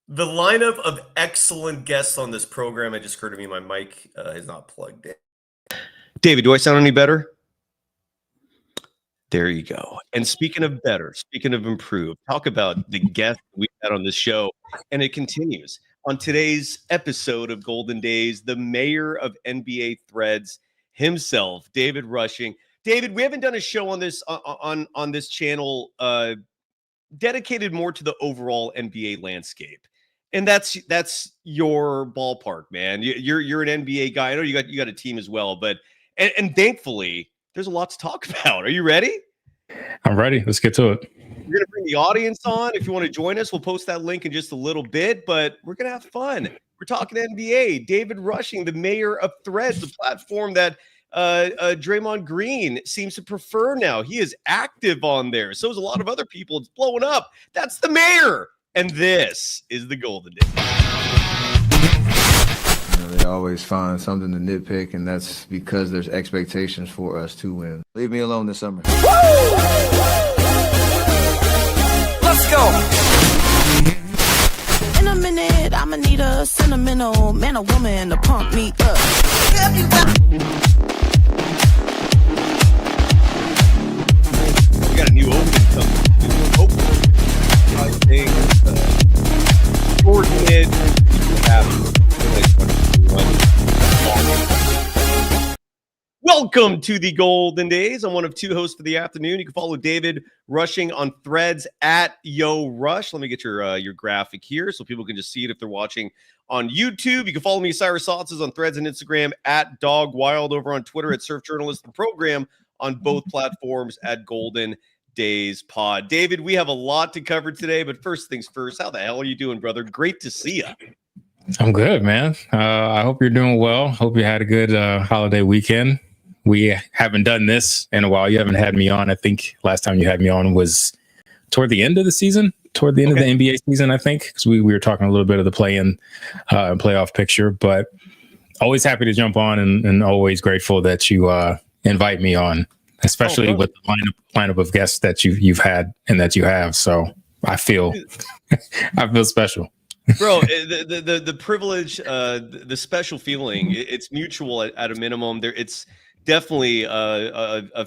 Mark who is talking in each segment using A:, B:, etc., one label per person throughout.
A: The lineup of excellent guests on this program. It just occurred to me my mic is not plugged in. David, do I sound any better? There you go. And speaking of better, speaking of improved, talk about the guests we had on this show. And it continues. On today's episode of Golden Days, the mayor of NBA Threads himself, David Rushing. David, we haven't done a show on this on this channel dedicated more to the overall NBA landscape. And that's your ballpark, man. You're an NBA guy. I know you got a team as well, but and thankfully there's a lot to talk about. Are you ready?
B: I'm ready. Let's get to it.
A: We're going to bring the audience on. If you want to join us, we'll post that link in just a little bit, but we're going to have fun. We're talking NBA. David Rushing, the mayor of Threads, the platform that Draymond Green seems to prefer now. He is active on there. So is a lot of other people. It's blowing up. That's the mayor. And this is the Golden Days.
C: They always find something to nitpick, and that's because there's expectations for us to win. Leave me alone this summer.
D: Woo! Let's go. In a minute, I'ma need a sentimental man or woman to pump me up.
A: We got a new opening coming. I think coordinated Welcome to the Golden Days. I'm one of two hosts for the afternoon. You can follow David Rushing on Threads at Yo Rush. Let me get your graphic here so people can just see it if they're watching on YouTube. You can follow me, Cyrus Saatsaz, on Threads and Instagram at Dog Wild, over on Twitter at Surf Journalist, the program on both platforms at Golden Days Pod. David, we have a lot to cover today, but first things first, how the hell are you doing, brother? Great to see you.
B: I'm good, man. I hope you're doing well. Hope you had a good holiday weekend. We haven't done this in a while. You haven't had me on. I think last time you had me on was toward the end of the season, toward the end of the NBA season, I think, because we were talking a little bit of the play-in playoff picture. But always happy to jump on and always grateful that you invite me on, especially with the lineup of guests that you've had and that you have. So I feel special.
A: Bro, the privilege, the special feeling, it's mutual at a minimum. It's definitely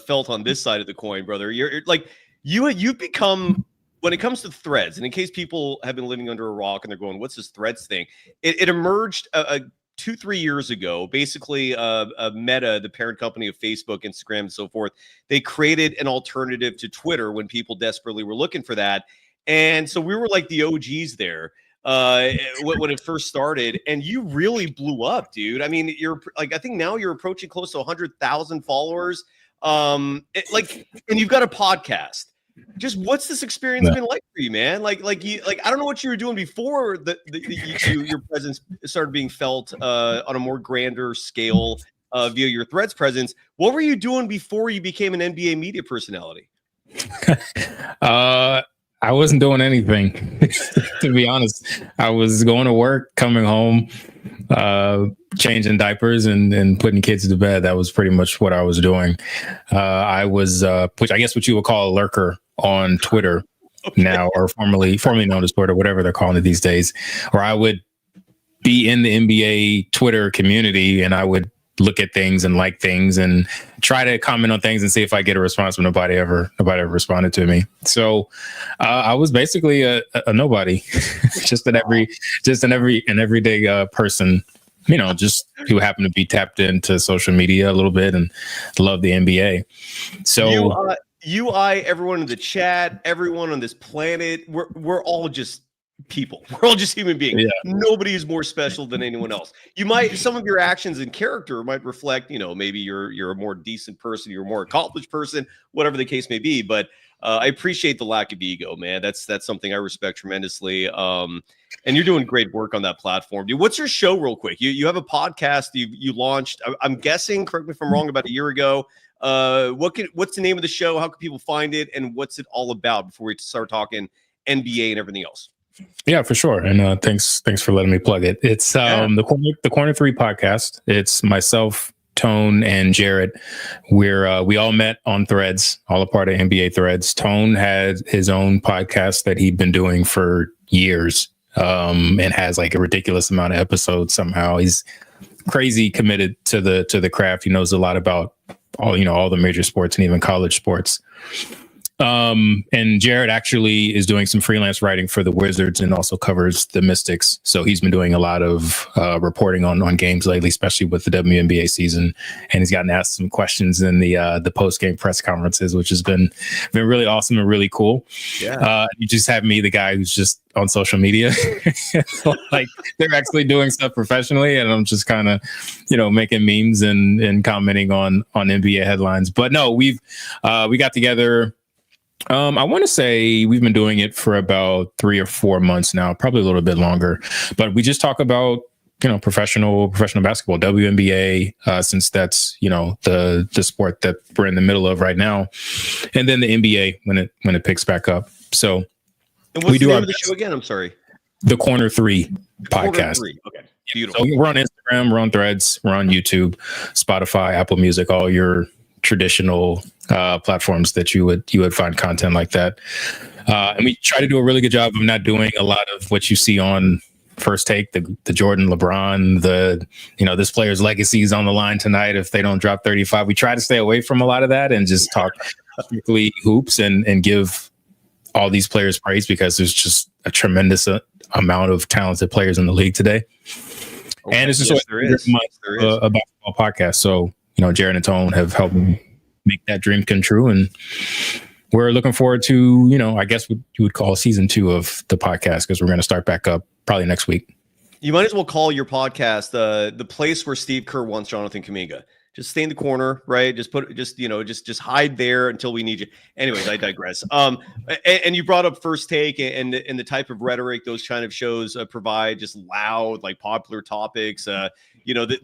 A: felt on this side of the coin, brother. You're like you've become, when it comes to Threads, and in case people have been living under a rock and they're going, what's this Threads thing? It emerged 2-3 years ago. Basically, Meta, the parent company of Facebook, Instagram, and so forth, they created an alternative to Twitter when people desperately were looking for that. And so we were like the OGs there when it first started, and you really blew up, dude. I mean, you're like, I think now you're approaching close to 100,000 followers. And you've got a podcast. Just what's this experience been like for you, man? I don't know what you were doing before your presence started being felt on a more grander scale via your Threads presence. What were you doing before you became an NBA media personality?
B: I wasn't doing anything, to be honest. I was going to work, coming home, changing diapers and putting kids to bed. That was pretty much what I was doing. I was, which I guess what you would call a lurker on Twitter now, or formerly known as Twitter, whatever they're calling it these days, where I would be in the NBA Twitter community and I would look at things and like things and try to comment on things and see if I get a response, but nobody ever responded to me. So I was basically a nobody, just an everyday person, just who happened to be tapped into social media a little bit and love the NBA. So
A: everyone in the chat, everyone on this planet, we're all just people. We're all just human beings. Yeah. Nobody is more special than anyone else. Some of your actions and character might reflect, maybe you're a more decent person, you're a more accomplished person, whatever the case may be. But I appreciate the lack of ego, man. That's something I respect tremendously. And you're doing great work on that platform, dude. What's your show, real quick? You have a podcast you launched, I'm guessing, correct me if I'm wrong, about a year ago. What's the name of the show? How can people find it? And what's it all about before we start talking NBA and everything else?
B: Yeah, for sure. And thanks for letting me plug it. It's the Corner 3 podcast. It's myself, Tone, and Jared. We all met on Threads, all a part of NBA Threads. Tone had his own podcast that he'd been doing for years. and has like a ridiculous amount of episodes somehow. He's crazy committed to the craft. He knows a lot about all the major sports and even college sports. And Jared actually is doing some freelance writing for the Wizards and also covers the Mystics. So he's been doing a lot of reporting on games lately, especially with the WNBA season. And he's gotten asked some questions in the post-game press conferences, which has been really awesome and really cool.
A: Yeah.
B: You just have me, the guy who's just on social media. Like they're actually doing stuff professionally, and I'm just kind of, making memes and commenting on NBA headlines. But no, we got together. I want to say we've been doing it for about 3 or 4 months now, probably a little bit longer. But we just talk about professional basketball, WNBA, since that's the sport that we're in the middle of right now, and then the NBA when it picks back up. So
A: and what's the name of the show again? I'm sorry.
B: The Corner 3 podcast.
A: Corner 3. Okay, beautiful.
B: So we're on Instagram, we're on Threads, we're on YouTube, Spotify, Apple Music, all your traditional platforms that you would find content like that. And we try to do a really good job of not doing a lot of what you see on First Take, the Jordan, LeBron, this player's legacy is on the line tonight if they don't drop 35. We try to stay away from a lot of that and just talk strictly hoops and give all these players praise, because there's just a tremendous amount of talented players in the league today. Okay, and it's just a basketball podcast. So, Jared and Tone have helped me make that dream come true. And we're looking forward to, I guess what you would call season 2 of the podcast, because we're going to start back up probably next week.
A: You might as well call your podcast the place where Steve Kerr wants Jonathan Kuminga. Just stay in the corner, right? Just hide there until we need you. Anyways, I digress. And you brought up First Take and the type of rhetoric those kind of shows provide, just loud, like popular topics. The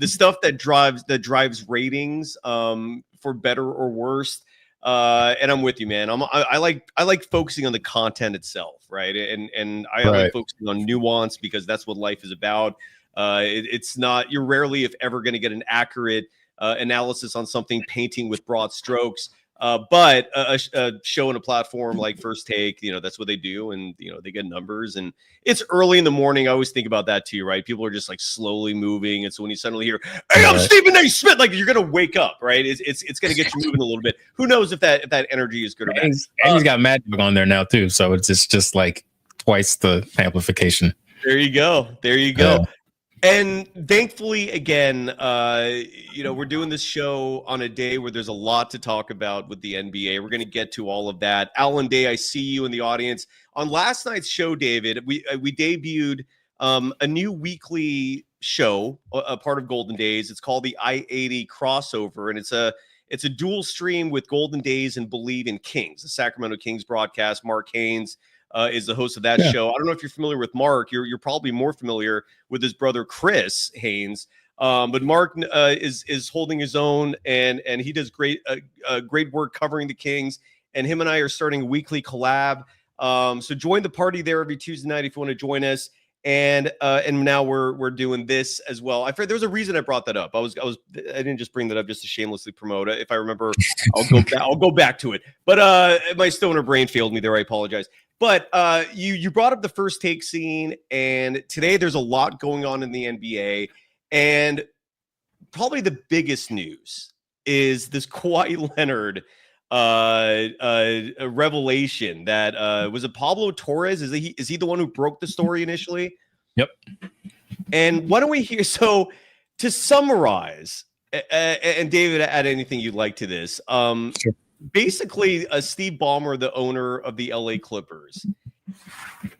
A: stuff that drives ratings for better or worse. And I'm with you, man. I like focusing on the content itself, right? And I like focusing on nuance, because that's what life is about. It's not, you're rarely, if ever, going to get an accurate analysis on something, painting with broad strokes. But a show and a platform like First Take, that's what they do, and they get numbers. And it's early in the morning. I always think about that too, right? People are just like slowly moving, and so when you suddenly hear, "Hey, I'm Stephen A. Smith," like you're gonna wake up, right? It's gonna get you moving a little bit. Who knows if that energy is good or bad? And
B: he's got Magic on there now too, so it's just like twice the amplification.
A: There you go. And thankfully, again, we're doing this show on a day where there's a lot to talk about with the NBA. We're going to get to all of that. Alan Day, I see you in the audience. On last night's show, David, we debuted a new weekly show, a part of Golden Days. It's called the I-80 Crossover, and it's a dual stream with Golden Days and Believe in Kings, the Sacramento Kings broadcast. Mark Haynes is the host of that show. I don't know if you're familiar with Mark. You're probably more familiar with his brother Chris Haynes. But Mark is holding his own, and he does great work covering the Kings. And him and I are starting a weekly collab. So join the party there every Tuesday night if you want to join us. And now we're doing this as well. There was a reason I brought that up. I didn't just bring that up just to shamelessly promote it. If I remember, I'll go back to it. But my stoner brain failed me there. I apologize. But you brought up the First Take scene, and today there's a lot going on in the NBA, and probably the biggest news is this Kawhi Leonard a revelation that was it Pablo Torres? Is he the one who broke the story initially?
B: Yep.
A: And why don't we hear? So to summarize, and David, add anything you'd like to this. Sure. Basically, Steve Ballmer, the owner of the LA Clippers,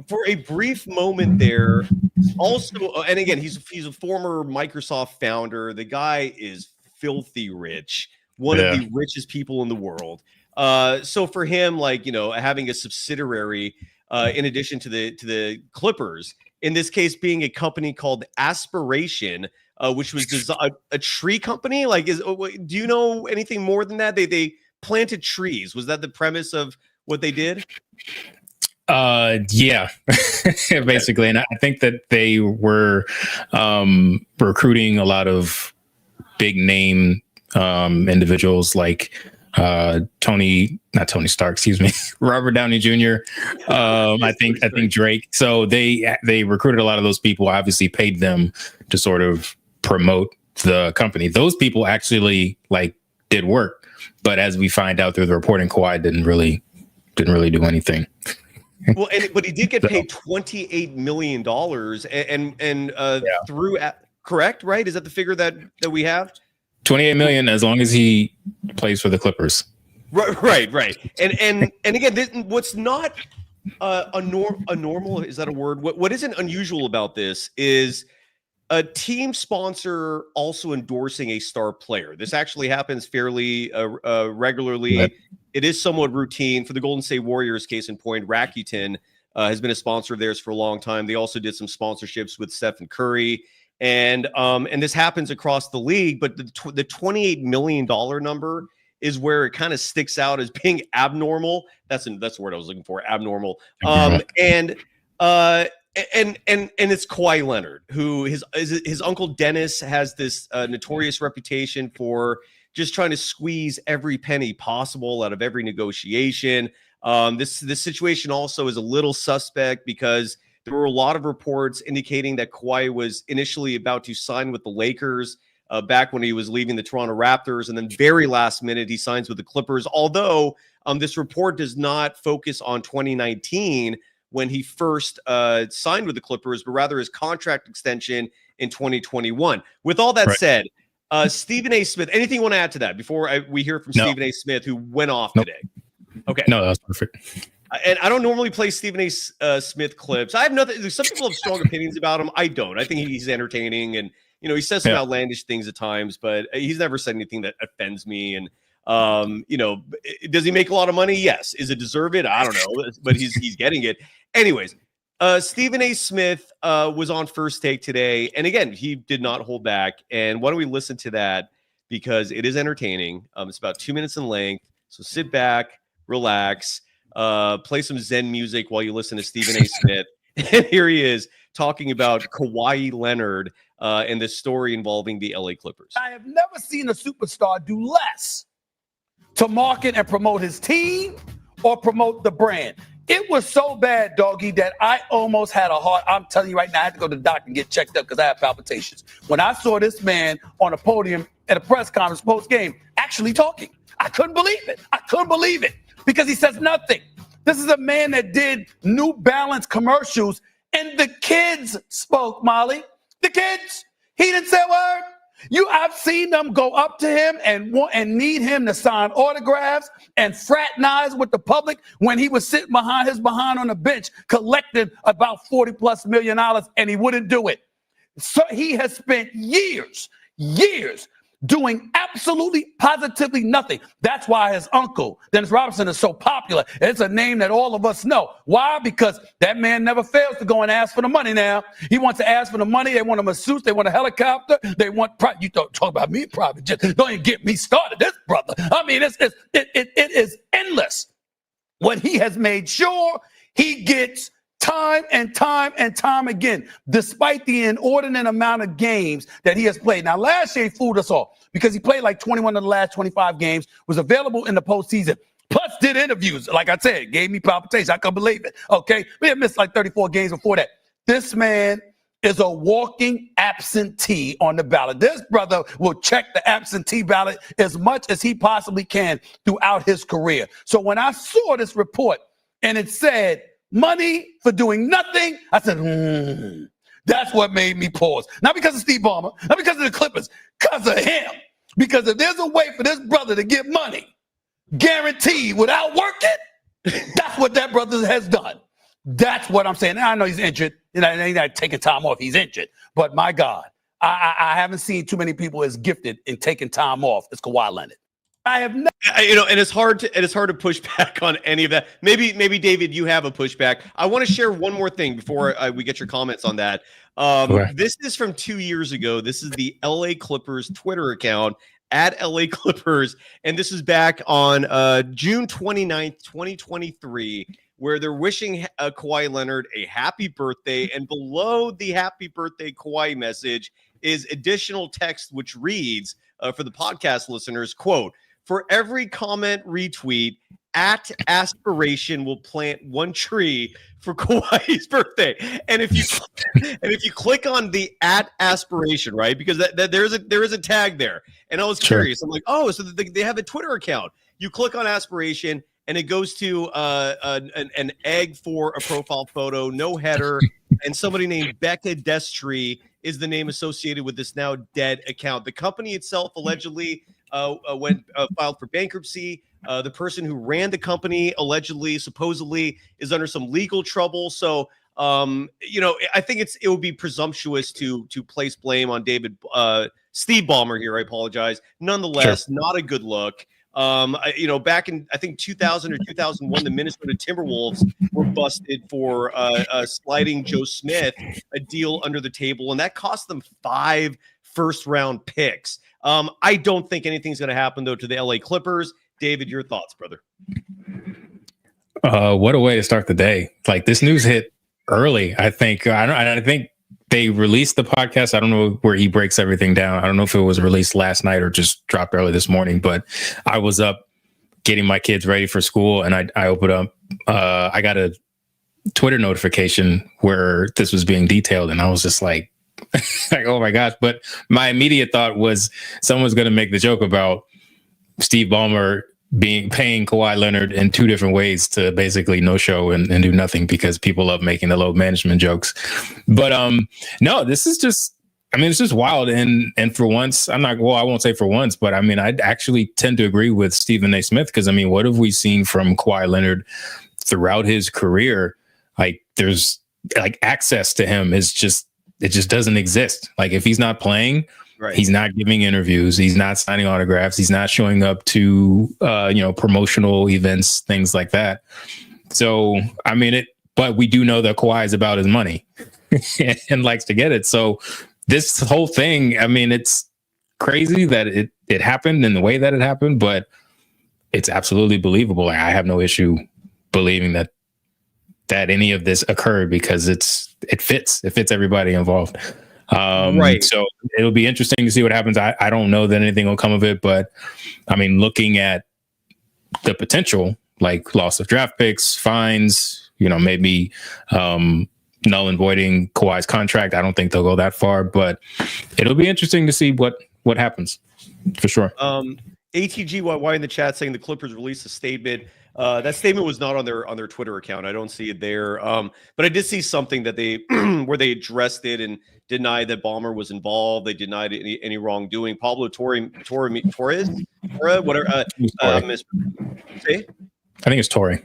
A: for a brief moment there, also, and again, he's a former Microsoft founder. The guy is filthy rich, one of the richest people in the world. So for him, having a subsidiary in addition to the Clippers, in this case being a company called Aspiration, which was a tree company. Do you know anything more than that? They planted trees. Was that the premise of what they did?
B: Yeah, basically. And I think that they were recruiting a lot of big name individuals like not Tony Stark, excuse me, Robert Downey Jr. I think Drake. So they recruited a lot of those people, obviously paid them to sort of promote the company. Those people actually did work, but as we find out through the reporting, Kawhi didn't really do anything.
A: Well, but he did get paid $28 million through correct, right? Is that the figure that we have?
B: 28 million as long as he plays for the Clippers.
A: Right. And again, what's not a normal, is that a word? What isn't unusual about this is a team sponsor also endorsing a star player. This actually happens fairly regularly. Right. It is somewhat routine for the Golden State Warriors. Case in point, Rakuten has been a sponsor of theirs for a long time. They also did some sponsorships with Stephen Curry, and this happens across the league. But the $28 million number is where it kind of sticks out as being abnormal. That's the word I was looking for, abnormal. And it's Kawhi Leonard, who his uncle Dennis has this notorious reputation for just trying to squeeze every penny possible out of every negotiation. This situation also is a little suspect because there were a lot of reports indicating that Kawhi was initially about to sign with the Lakers back when he was leaving the Toronto Raptors, and then very last minute he signs with the Clippers. Although this report does not focus on 2019 when he first signed with the Clippers, but rather his contract extension in 2021. With all that said, Stephen A. Smith, anything you want to add to that before we hear from Stephen A. Smith, who went off today? Okay.
B: No, that was perfect.
A: And I don't normally play Stephen A. Smith clips. I have nothing. Some people have strong opinions about him. I don't. I think he's entertaining, and he says some outlandish things at times, but he's never said anything that offends me. And does he make a lot of money? Yes. Is it deserved? I don't know, but he's getting it. Anyways, Stephen A. Smith was on First Take today, and again, he did not hold back. And why don't we listen to that, because it is entertaining. It's about 2 minutes in length, so sit back, relax, play some Zen music while you listen to Stephen A. Smith. And here he is talking about Kawhi Leonard and this story involving the LA Clippers.
E: I have never seen a superstar do less to market and promote his team or promote the brand. It was so bad, doggy, that I almost had a heart. I'm telling you right now, I had to go to the doctor and get checked up because I had palpitations. When I saw this man on a podium at a press conference post-game actually talking, I couldn't believe it because he says nothing. This is a man that did New Balance commercials, and the kids spoke, Molly. The kids. He didn't say a word. I've seen them go up to him and need him to sign autographs and fraternize with the public when he was sitting behind on the bench collecting about $40+ million, and he wouldn't do it. So he has spent years doing absolutely positively nothing. That's why his uncle, Dennis Robinson, is so popular. It's a name that all of us know. Why? Because that man never fails to go and ask for the money now. He wants to ask for the money. They want a masseuse. They want a helicopter. They want you don't talk about me private jet. Don't even get me started, this brother. I mean, it is endless. What he has made sure he gets time and time again, despite the inordinate amount of games that he has played. Now, last year he fooled us all because he played like 21 of the last 25 games, was available in the postseason, plus did interviews. Like I said, gave me palpitations. I couldn't believe it. Okay, we had missed like 34 games before that. This man is a walking absentee on the ballot. This brother will check the absentee ballot as much as he possibly can throughout his career. So when I saw this report and it said money for doing nothing, I said, that's what made me pause. Not because of Steve Ballmer, not because of the Clippers, because of him. Because if there's a way for this brother to get money guaranteed without working, that's what that brother has done. That's what I'm saying. Now, I know he's injured. He's not taking time off. He's injured. But my God, I haven't seen too many people as gifted in taking time off as Kawhi Leonard. I have never.
A: And it's hard to push back on any of that. Maybe David, you have a pushback. I want to share one more thing before we get your comments on that. This is from 2 years ago. This is the LA Clippers Twitter account at LA Clippers, and this is back on June 29th, 2023, where they're wishing Kawhi Leonard a happy birthday, and below the happy birthday Kawhi message is additional text which reads, for the podcast listeners, quote, for every comment retweet, at Aspiration will plant one tree for Kawhi's birthday. And if you click on the at Aspiration, right, because there is a tag there, and I was curious. I'm like, oh, so they have a Twitter account. You click on Aspiration, and it goes to an egg for a profile photo, no header, and somebody named Becca Destry is the name associated with this now dead account. The company itself allegedly filed for bankruptcy. The person who ran the company supposedly is under some legal trouble. So, I think it would be presumptuous to place blame on Steve Ballmer here. I apologize. Nonetheless, not a good look. Back in, I think 2000 or 2001, the Minnesota Timberwolves were busted for sliding Joe Smith a deal under the table, and that cost them 5 first-round picks. I don't think anything's going to happen, though, to the LA Clippers. David, your thoughts, brother?
B: What a way to start the day. Like, this news hit early, I think. I think they released the podcast. I don't know where he breaks everything down. I don't know if it was released last night or just dropped early this morning, but I was up getting my kids ready for school, and I opened up, I got a Twitter notification where this was being detailed, and I was just like, oh my gosh. But my immediate thought was someone's going to make the joke about Steve Ballmer paying Kawhi Leonard in 2 different ways to basically no show and do nothing, because people love making the load management jokes. But no, this is just, it's just wild. And for once, I won't say for once, but I actually tend to agree with Stephen A. Smith, because what have we seen from Kawhi Leonard throughout his career? Like, there's like access to him it just doesn't exist. Like, if he's not playing, right, he's not giving interviews, he's not signing autographs, he's not showing up to promotional events, things like that. So but we do know that Kawhi is about his money and likes to get it. So this whole thing, it's crazy that it happened in the way that it happened, but it's absolutely believable. I have no issue believing that any of this occurred, because it fits everybody involved. Right. So it'll be interesting to see what happens. I don't know that anything will come of it, but looking at the potential, like loss of draft picks, fines, maybe null and voiding Kawhi's contract. I don't think they'll go that far, but it'll be interesting to see what happens for sure.
A: ATGYY in the chat saying the Clippers released a statement. That statement was not on their Twitter account. I don't see it there. But I did see something that they where they addressed it and denied that Ballmer was involved. They denied any wrongdoing. Pablo Torres, whatever. Say?
B: I think it's Torre.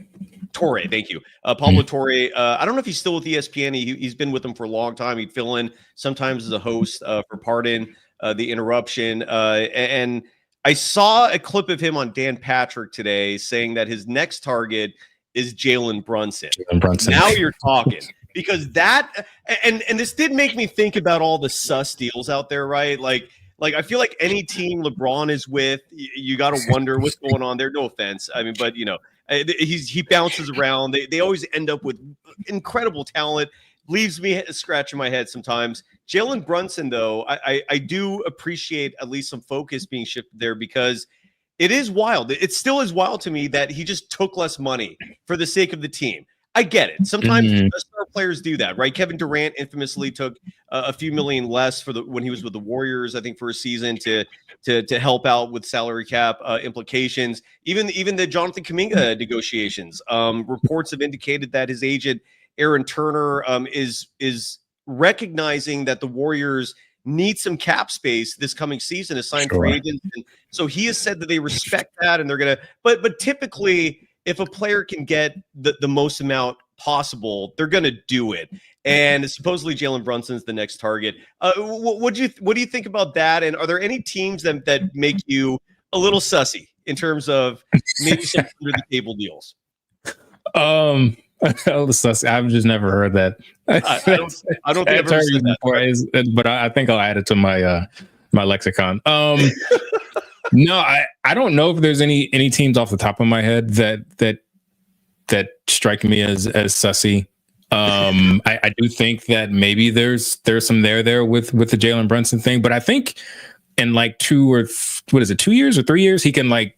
A: Torre, thank you. Pablo Torre. I don't know if he's still with ESPN. He's been with them for a long time. He'd fill in sometimes as a host for Pardon the Interruption. And I saw a clip of him on Dan Patrick today saying that his next target is Jalen Brunson. Now you're talking. Because and this did make me think about all the sus deals out there, right? Like I feel like any team LeBron is with, you got to wonder what's going on there. No offense. But he bounces around. They always end up with incredible talent. Leaves me scratching my head sometimes. Jalen Brunson, though, I do appreciate at least some focus being shifted there, because it is wild. It still is wild to me that he just took less money for the sake of the team. I get it. Sometimes star players do that, right? Kevin Durant infamously took a few million less when he was with the Warriors, I think, for a season to help out with salary cap implications. Even the Jonathan Kuminga negotiations. Reports have indicated that his agent Aaron Turner is recognizing that the Warriors need some cap space this coming season to sign free agents. And so he has said that they respect that, and they're gonna. But typically, if a player can get the most amount possible, they're gonna do it. And supposedly Jalen Brunson's the next target. What do you think about that? And are there any teams that make you a little sussy in terms of maybe some under the table deals?
B: I've just never heard that. I don't think I've ever said that before, but I think I'll add it to my my lexicon. No, I don't know if there's any teams off the top of my head that strike me as sussy. I do think that maybe there's some there with the Jalen Brunson thing, but I think in like 2 years or 3 years he can like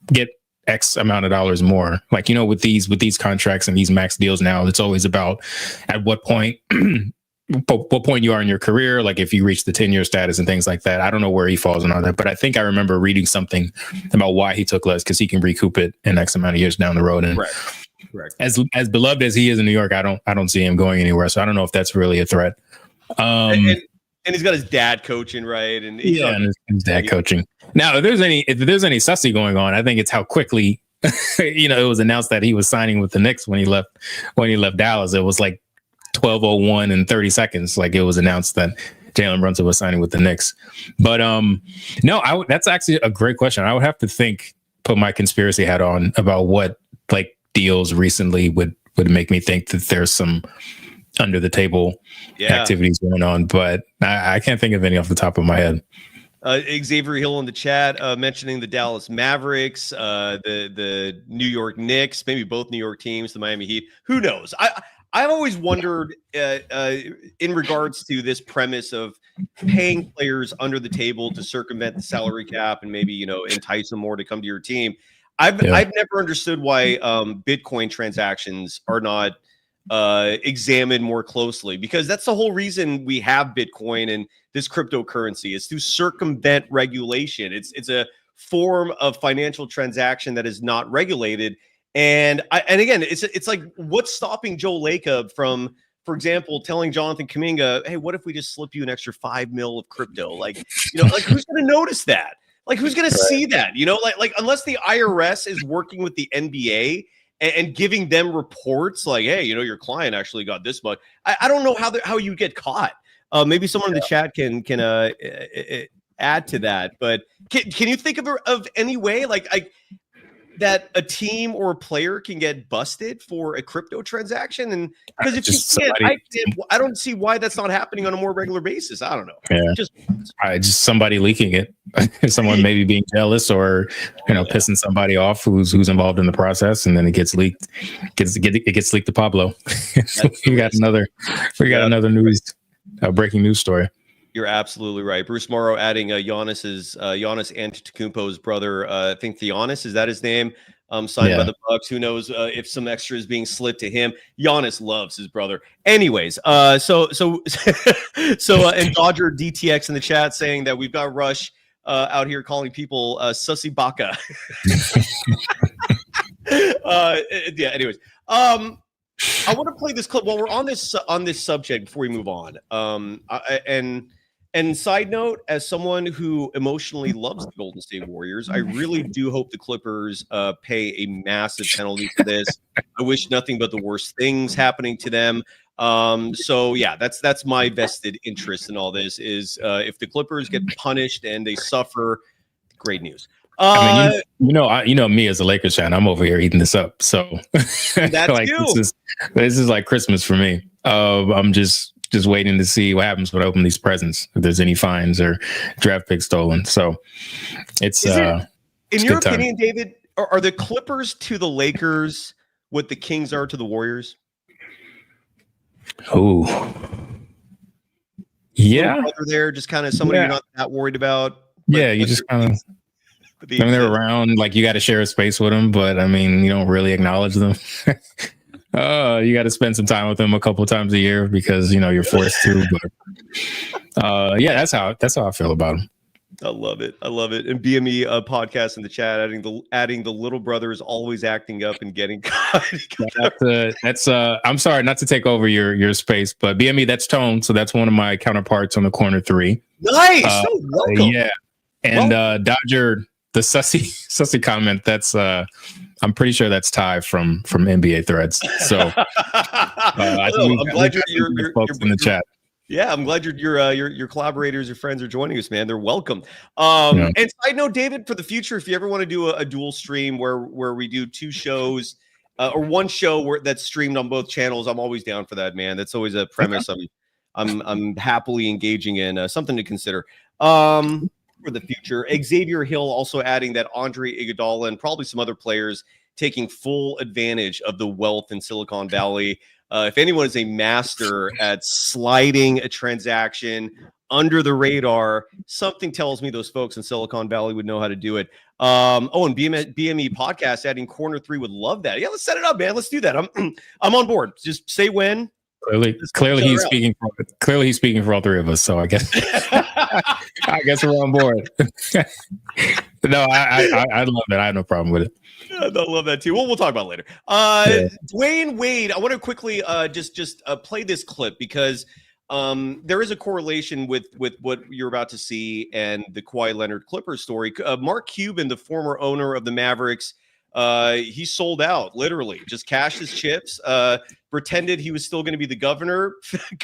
B: get X amount of dollars more. Like, with these contracts and these max deals now, it's always about at what point what point you are in your career, like if you reach the 10-year status and things like that. I don't know where he falls on all that, but I think I remember reading something about why he took less, because he can recoup it in X amount of years down the road. And
A: Correct.
B: as beloved as he is in New York, I don't see him going anywhere. So I don't know if that's really a threat.
A: And he's got his dad coaching, right? And
B: and his dad coaching. Now, if there's any sussy going on, I think it's how quickly it was announced that he was signing with the Knicks when he left Dallas. It was like 12:01 and 30 seconds. Like, it was announced that Jalen Brunson was signing with the Knicks. But no, that's actually a great question. I would have to put my conspiracy hat on about what like deals recently would make me think that there's some under the table activities going on, but I can't think of any off the top of my head.
A: Xavier Hill in the chat mentioning the Dallas Mavericks, the New York Knicks, maybe both New York teams, the Miami Heat. Who knows? I've always wondered in regards to this premise of paying players under the table to circumvent the salary cap and maybe entice them more to come to your team. I've never understood why Bitcoin transactions are not examined more closely, because that's the whole reason we have Bitcoin and this cryptocurrency is to circumvent regulation. It's a form of financial transaction that is not regulated. And again, it's like, what's stopping Joe Lacob from, for example, telling Jonathan Kuminga, hey, what if we just slip you an extra $5 million of crypto? Like, like who's going to notice that? Like, who's going to see that? Like unless the IRS is working with the NBA and giving them reports like, hey, your client actually got this much. I don't know how you get caught. Maybe someone in the chat can add to that. But can you think of any way like that a team or a player can get busted for a crypto transaction? And because if you can't, I don't see why that's not happening on a more regular basis. I don't know.
B: Yeah. Just somebody leaking it. Someone maybe being jealous or pissing somebody off who's involved in the process, and then it gets leaked. It gets leaked to Pablo. So we got another breaking news story.
A: You're absolutely right. Bruce Morrow adding Giannis Antetokounmpo's brother. I think Giannis, is that his name? Signed by the Bucks. Who knows if some extra is being slid to him. Giannis loves his brother. Anyways, so and Dodger DTX in the chat saying that we've got Rush out here calling people sussy baka. Yeah. Anyways, I want to play this clip while we're on this subject before we move on. And side note, as someone who emotionally loves the Golden State Warriors, I really do hope the Clippers pay a massive penalty for this. I wish nothing but the worst things happening to them. So yeah, that's my vested interest in all this is if the Clippers get punished and they suffer, great news.
B: I mean, me as a Lakers fan, I'm over here eating this up. So
A: that's
B: like this is like Christmas for me. I'm just waiting to see what happens when I open these presents, if there's any fines or draft picks stolen. So it's in
A: your opinion, David, are the Clippers to the Lakers what the Kings are to the Warriors?
B: Oh, yeah.
A: There, just kind of somebody you're not that worried about.
B: Yeah, you just kind of. I mean, they're around, like you got to share a space with them, but I mean, you don't really acknowledge them. You got to spend some time with them a couple of times a year because you're forced to. But yeah, that's how I feel about them.
A: I love it. And BME podcast in the chat adding the little brother is always acting up and getting caught.
B: That's I'm sorry not to take over your space, but BME, that's Tone. So that's one of my counterparts on the corner 3.
A: Nice. Welcome.
B: Yeah, and Dodger. The sussy comment, that's I'm pretty sure that's Ty from NBA Threads. So I think
A: I'm glad you're
B: folks in the chat.
A: Yeah, I'm glad your collaborators, your friends are joining us, man. They're welcome. And side note, David, for the future, if you ever want to do a dual stream where we do 2 shows or one show that's streamed on both channels, I'm always down for that, man. That's always a premise I'm happily engaging in. Something to consider. For the future. Xavier Hill also adding that Andre Iguodala and probably some other players taking full advantage of the wealth in Silicon Valley. If anyone is a master at sliding a transaction under the radar. Something tells me those folks in Silicon Valley would know how to do it. And BME podcast adding corner 3 would love that. Yeah, let's set it up, man. Let's do that. I'm on board. Just say when.
B: Clearly he's speaking for all three of us. So I guess I guess we're on board. No, I love it. I have no problem with it.
A: I love that too. Well, we'll talk about it later. Dwayne Wade, I want to quickly just play this clip because there is a correlation with what you're about to see and the Kawhi Leonard Clippers story. Mark Cuban, the former owner of the Mavericks, he sold out, literally, just cashed his chips, pretended he was still going to be the governor.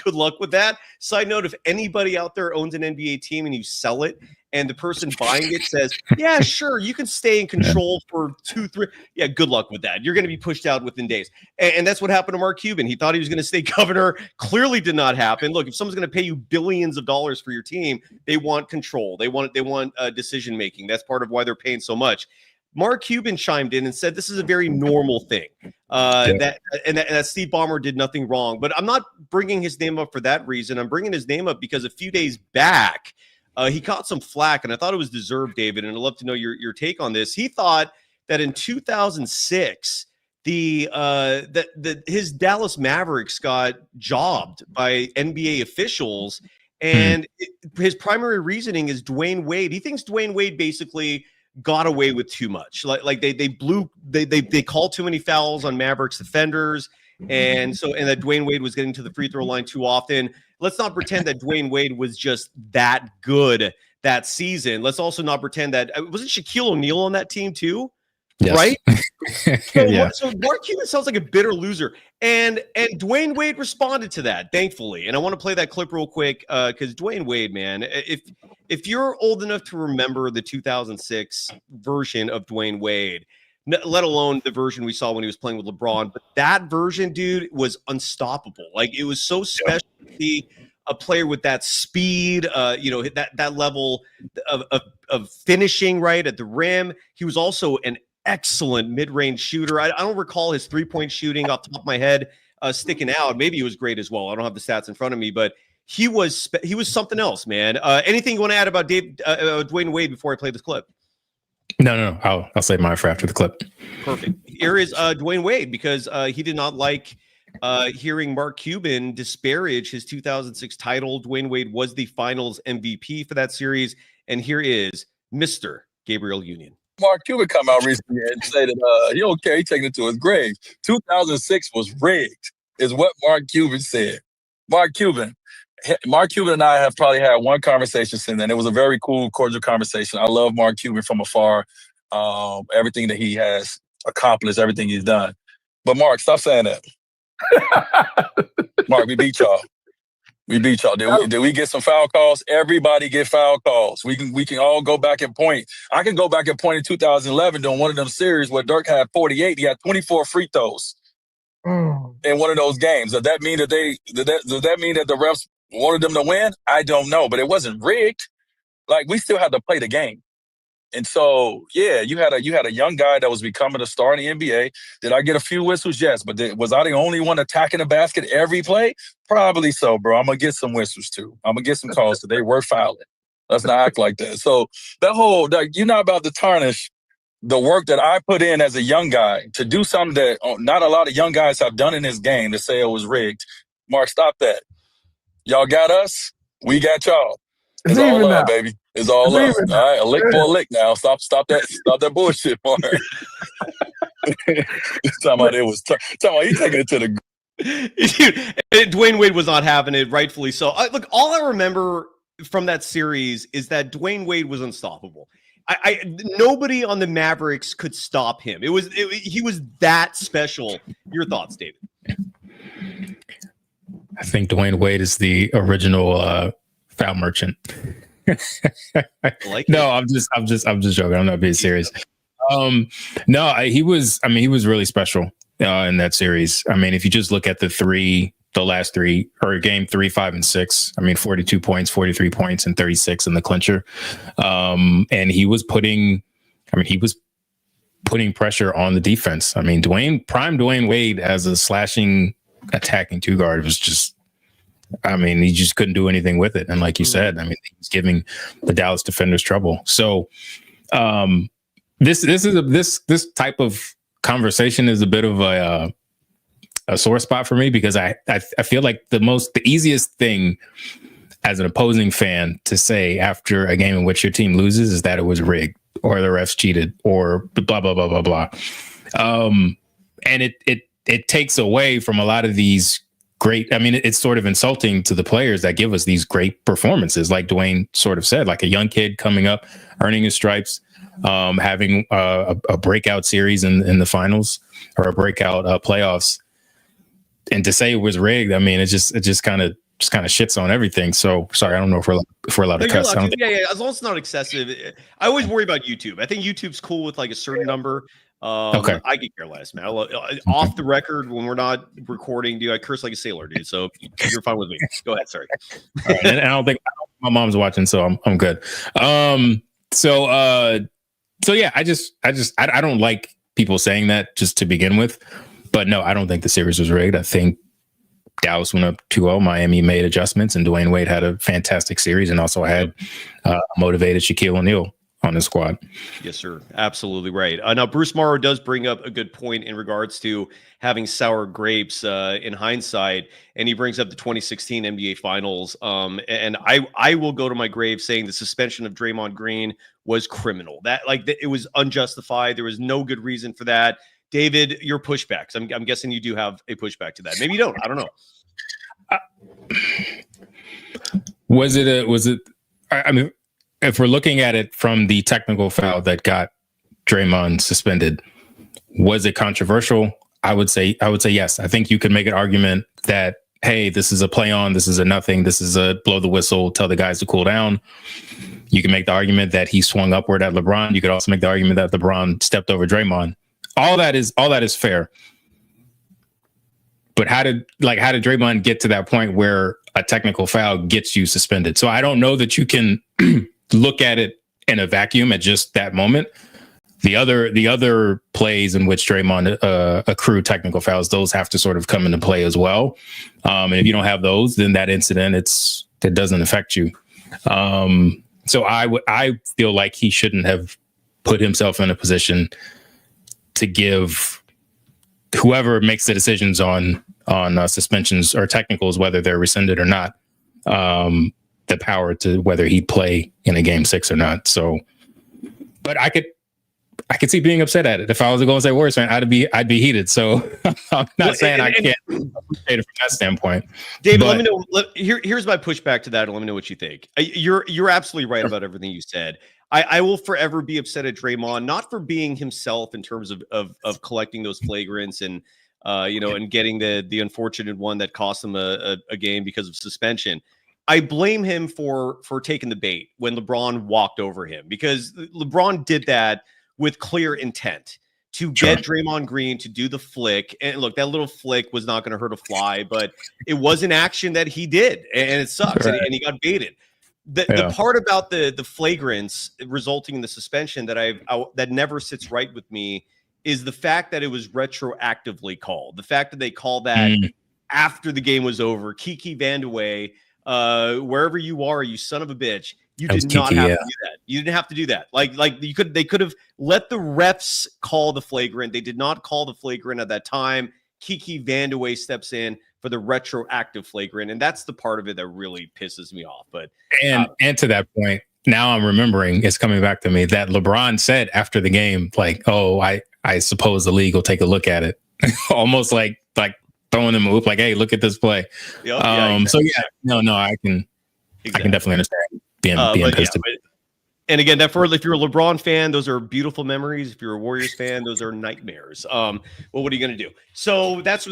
A: Good luck with that. Side note, if anybody out there owns an NBA team and you sell it and the person buying it says, yeah, sure, you can stay in control for 2-3. Yeah, good luck with that. You're going to be pushed out within days. And that's what happened to Mark Cuban. He thought he was going to stay governor. Clearly did not happen. Look, if someone's going to pay you billions of dollars for your team, they want control. They want decision making. That's part of why they're paying so much. Mark Cuban chimed in and said this is a very normal thing. That Steve Ballmer did nothing wrong. But I'm not bringing his name up for that reason. I'm bringing his name up because a few days back, he caught some flack, and I thought it was deserved, David, and I'd love to know your take on this. He thought that in 2006, his Dallas Mavericks got jobbed by NBA officials, and his primary reasoning is Dwayne Wade. He thinks Dwayne Wade basically got away with too much. Like they called too many fouls on Mavericks defenders, and that Dwayne Wade was getting to the free throw line too often. Let's not pretend that Dwayne Wade was just that good that season. Let's also not pretend that wasn't Shaquille O'Neal on that team too,
B: yes.
A: Right? So Mark Cuban sounds like a bitter loser, and Dwayne Wade responded to that, thankfully. And I want to play that clip real quick because Dwayne Wade, man, if you're old enough to remember the 2006 version of Dwayne Wade, let alone the version we saw when he was playing with LeBron, but that version, dude, was unstoppable. Like, it was so special to see a player with that speed, that level of finishing right at the rim. He was also an excellent mid-range shooter. I don't recall his three-point shooting off the top of my head sticking out. Maybe he was great as well. I don't have the stats in front of me, but he was something else, man. Anything you want to add about Dwayne Wade before I play this clip?
B: No. I'll save mine for after the clip.
A: Perfect. Here is Dwayne Wade, because he did not like hearing Mark Cuban disparage his 2006 title. Dwayne Wade was the finals MVP for that series. And here is Mr. Gabriel Union.
F: Mark Cuban come out recently and say that he don't care. He's taking it to his grave. 2006 was rigged, is what Mark Cuban said. Mark Cuban and I have probably had one conversation since then. It was a very cool, cordial conversation. I love Mark Cuban from afar, everything that he has accomplished, everything he's done. But Mark, stop saying that. Mark, we beat y'all. Did we get some foul calls? Everybody get foul calls. We can all go back and point. I can go back and point in 2011 during one of them series where Dirk had 48. He had 24 free throws in one of those games. Does that mean that the refs wanted them to win? I don't know, but it wasn't rigged. Like, we still had to play the game. And so, yeah, you had a young guy that was becoming a star in the NBA. Did I get a few whistles? Yes. But was I the only one attacking the basket every play? Probably so, bro. I'm going to get some whistles, too. I'm going to get some calls today. We're fouling. Let's not act like that. So you're not about to tarnish the work that I put in as a young guy to do something that not a lot of young guys have done in this game to say it was rigged. Mark, stop that. Y'all got us. We got y'all. It's all love, baby. It's all love. All right, a lick for a lick now. Stop that bullshit, Mark. Talking about he taking it to the.
A: Dwayne Wade was not having it, rightfully so. Look, all I remember from that series is that Dwayne Wade was unstoppable. Nobody on the Mavericks could stop him. He was that special. Your thoughts, David?
B: I think Dwayne Wade is the original foul merchant. No, I'm just joking. I'm not being serious. No, he was really special in that series. I mean, if you just look at the last three, or game 3, 5, and 6, 42 points, 43 points, and 36 in the clincher. And he was putting pressure on the defense. Prime Dwayne Wade as a slashing, attacking two guard was just I mean, he just couldn't do anything with it. And like you said, I mean, he's giving the Dallas defenders trouble. So this type of conversation is a bit of a sore spot for me, because I feel like the easiest thing as an opposing fan to say after a game in which your team loses is that it was rigged or the refs cheated or blah blah blah blah blah. And it takes away from a lot of these great. I mean, it's sort of insulting to the players that give us these great performances, like Dwayne sort of said, like a young kid coming up, earning his stripes, having a breakout series in the finals or a breakout playoffs, and to say it was rigged, I mean, it just kind of shits on everything. So sorry, I don't know if we're allowed to cuss.
A: Yeah, as long as it's not excessive. I always worry about YouTube. I think YouTube's cool with like a certain number.
B: Okay.
A: I could care less, man. Off the record, when we're not recording, dude, I curse like a sailor, dude. So you're fine with me. Go ahead. Sorry.
B: All right. And I don't think my mom's watching, so I'm good. So yeah, I don't like people saying that just to begin with, but no, I don't think the series was rigged. I think Dallas went up 2-0. Miami made adjustments, and Dwayne Wade had a fantastic series, and also had motivated Shaquille O'Neal on the squad.
A: Yes, sir. Absolutely right. Now, Bruce Morrow does bring up a good point in regards to having sour grapes in hindsight, and he brings up the 2016 NBA Finals. And I will go to my grave saying the suspension of Draymond Green was criminal. It was unjustified. There was no good reason for that. David, your pushbacks. I'm guessing you do have a pushback to that. Maybe you don't. I don't know.
B: Was it? I mean, if we're looking at it from the technical foul that got Draymond suspended, was it controversial? I would say yes. I think you could make an argument that, hey, this is a play on, this is a nothing, this is a blow the whistle, tell the guys to cool down. You can make the argument that he swung upward at LeBron. You could also make the argument that LeBron stepped over Draymond. All that is fair. But how did Draymond get to that point where a technical foul gets you suspended? So I don't know that you can look at it in a vacuum at just that moment. The other plays in which Draymond accrued technical fouls, those have to sort of come into play as well. And if you don't have those, then that incident it doesn't affect you. So I feel like he shouldn't have put himself in a position to give whoever makes the decisions on suspensions or technicals, whether they're rescinded or not, the power to whether he'd play in a game 6 or not. So, but I could see being upset at it. If I was going to say worse, man, I'd be heated. So I'm not saying I can't appreciate it from that standpoint.
A: David, let me know. Here's my pushback to that, and let me know what you think. You're absolutely right about everything you said. I will forever be upset at Draymond, not for being himself in terms of collecting those flagrants and and getting the unfortunate one that cost him a game because of suspension. I blame him for taking the bait when LeBron walked over him, because LeBron did that with clear intent to get Draymond Green to do the flick. And look, that little flick was not going to hurt a fly, but it was an action that he did, and it sucks, and he got baited. The part about the flagrants resulting in the suspension that never sits right with me is the fact that it was retroactively called. The fact that they called that after the game was over. Kiki Vandeweghe, wherever you are, you son of a bitch, you did not have to do that. You didn't have to do that. They could have let the refs call the flagrant. They did not call the flagrant at that time. Kiki Vandeweghe steps in for the retroactive flagrant, and that's the part of it that really pisses me off. But
B: and to that point, now I'm remembering, it's coming back to me that LeBron said after the game, like, "Oh, I suppose the league will take a look at it," almost like throwing them a loop, like, "Hey, look at this play." Yep, So yeah, no, I can definitely understand being pissed.
A: And again, if you're a LeBron fan, those are beautiful memories. If you're a Warriors fan, those are nightmares. Well, what are you going to do? So that's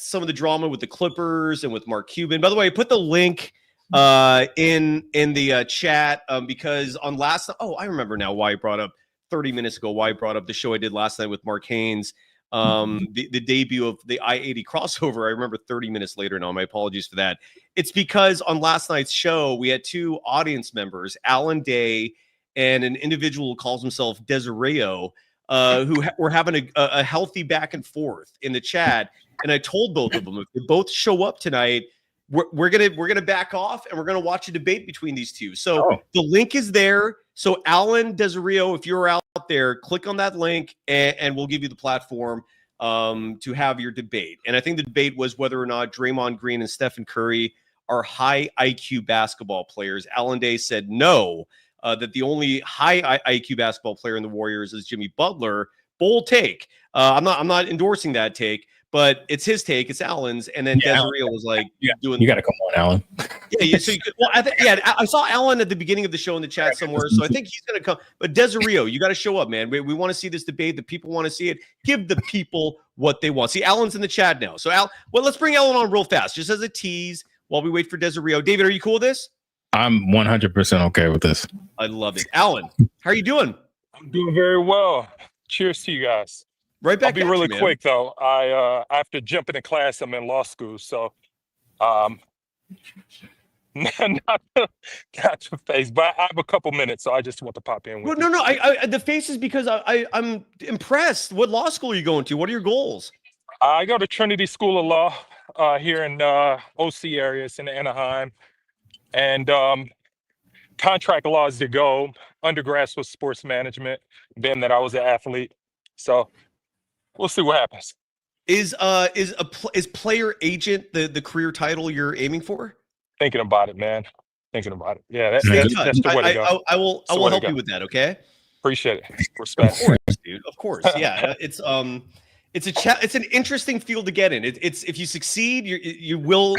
A: some of the drama with the Clippers and with Mark Cuban. By the way, I put the link in the chat because on last night, I remember now why I brought up 30 minutes ago, why I brought up the show I did last night with Mark Haynes, the debut of the I-80 crossover. I remember 30 minutes later now. My apologies for that. It's because on last night's show, we had two audience members, Alan Day and an individual who calls himself Desireo, who were having a healthy back and forth in the chat. And I told both of them, if they both show up tonight, we're gonna back off and we're gonna watch a debate between these two. So the link is there. So Alan Desario, if you're out there, click on that link and we'll give you the platform to have your debate. And I think the debate was whether or not Draymond Green and Stephen Curry are high IQ basketball players. Alan Day said no, that the only high IQ basketball player in the Warriors is Jimmy Butler. Bold take. I'm not endorsing that take, but it's his take. It's Alan's. And then Desario was like,
B: you got to come on, Alan.
A: Yeah. So you could, well, I saw Alan at the beginning of the show in the chat somewhere, so I think he's going to come. But Desario, you got to show up, man. We want to see this debate. The people want to see it. Give the people what they want. See, Alan's in the chat now. So let's bring Alan on real fast, just as a tease while we wait for Desario. David, are you cool with this?
B: I'm 100% okay with this.
A: I love it. Alan, how are you doing?
G: I'm doing very well. Cheers to you guys.
A: Right back.
G: I'll be really quick though. I have to jump into class. I'm in law school, so not to face, but I have a couple minutes, so I just want to pop in.
A: Well, no. I the face is because I'm impressed. What law school are you going to? What are your goals?
G: I go to Trinity School of Law here in OC areas in Anaheim, and contract law is to go. Undergrads was sports management. Being that I was an athlete, so we'll see what happens.
A: Is player agent the career title you're aiming for?
G: Thinking about it, man. Thinking about it. Yeah, that's
A: the way to go. I will help you with that. Okay.
G: Appreciate it. Respect.
A: Of course, dude. Of course. Yeah. It's an interesting field to get in. It's if you succeed, you will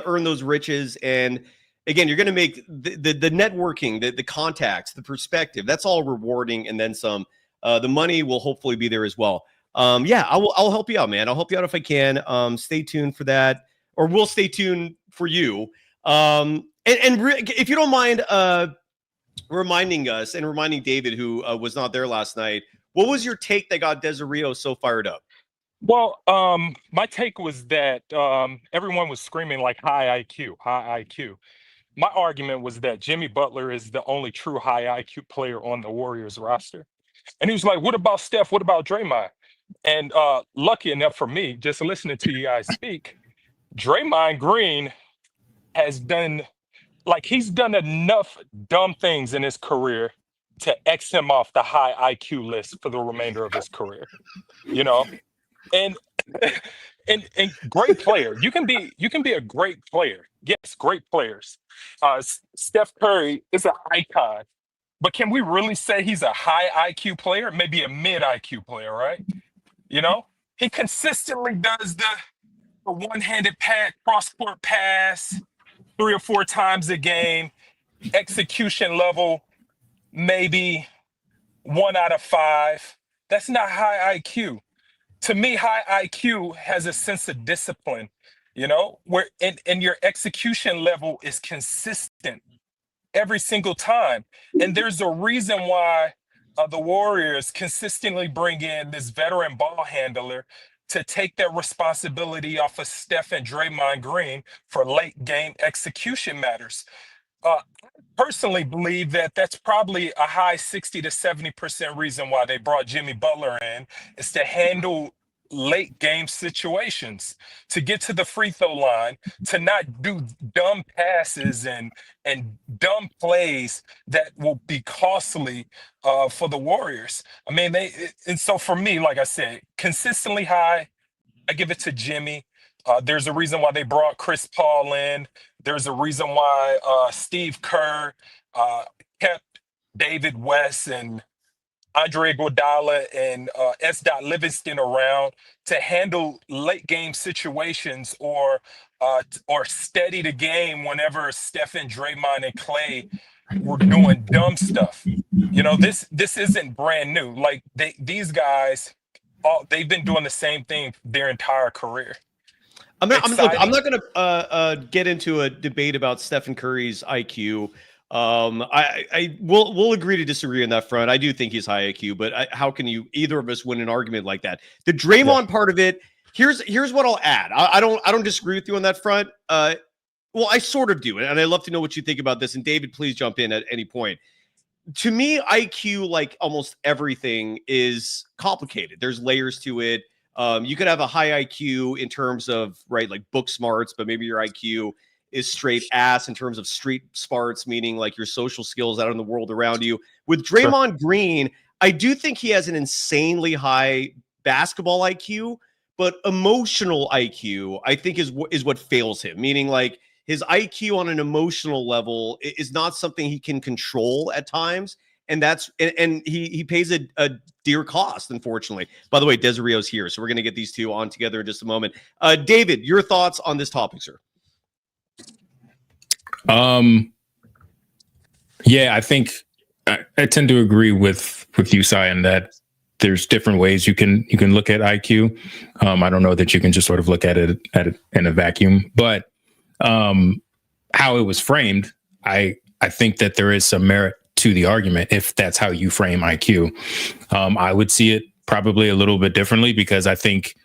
A: earn those riches. And again, you're going to make the networking, the contacts, the perspective. That's all rewarding, and then some. The money will hopefully be there as well. I'll help you out, man. I'll help you out if I can. Stay tuned for that, or we'll stay tuned for you. If you don't mind reminding us and reminding David, who was not there last night, what was your take that got Desario so fired up?
G: Well, my take was that everyone was screaming like high IQ. My argument was that Jimmy Butler is the only true high IQ player on the Warriors roster. And he was like, what about Steph? What about Draymond? And lucky enough for me, just listening to you guys speak, Draymond Green has done, he's done enough dumb things in his career to X him off the high IQ list for the remainder of his career, and great player. You can be a great player. Yes, great players. Steph Curry is an icon, but can we really say he's a high IQ player? Maybe a mid IQ player, right? He consistently does the one-handed cross-court pass 3 or 4 times a game. Execution level, maybe 1 out of 5. That's not high IQ. To me, high IQ has a sense of discipline, where and your execution level is consistent every single time. And there's a reason why the Warriors consistently bring in this veteran ball handler to take that responsibility off of Steph and Draymond Green for late game execution matters. I personally believe that that's probably a high 60 to 70% reason why they brought Jimmy Butler in, is to handle late game situations, to get to the free throw line, to not do dumb passes and dumb plays that will be costly for the Warriors. I mean, and so for me, like I said, consistently high, I give it to Jimmy. There's a reason why they brought Chris Paul in. There's a reason why Steve Kerr kept David West and Andre Iguodala and S. Livingston around to handle late game situations or steady the game whenever Steph and Draymond and Clay were doing dumb stuff. This isn't brand new. Like these guys, they've been doing the same thing their entire career.
A: I'm not going to get into a debate about Stephen Curry's IQ. We'll agree to disagree on that front. I do think he's high IQ, but how can either of us win an argument like that? The Draymond part of it. Here's what I'll add. I don't disagree with you on that front. Well, I sort of do, and I'd love to know what you think about this. And David, please jump in at any point. To me, IQ, like almost everything, is complicated. There's layers to it. You could have a high IQ in terms of like book smarts, but maybe your IQ is straight ass in terms of street smarts, meaning like your social skills out in the world around you. With Draymond Green, I do think he has an insanely high basketball IQ, but emotional IQ, I think, is what fails him. Meaning, like, his IQ on an emotional level is not something he can control at times, and he pays a dear cost, unfortunately. By the way, Desireo's here, so we're going to get these two on together in just a moment. David, your thoughts on this topic, sir?
B: Yeah, I think I tend to agree with you, Cy, in that there's different ways you can look at IQ. I don't know that you can just sort of look at it in a vacuum, but how it was framed, I think that there is some merit to the argument if that's how you frame IQ. I would see it probably a little bit differently, because I think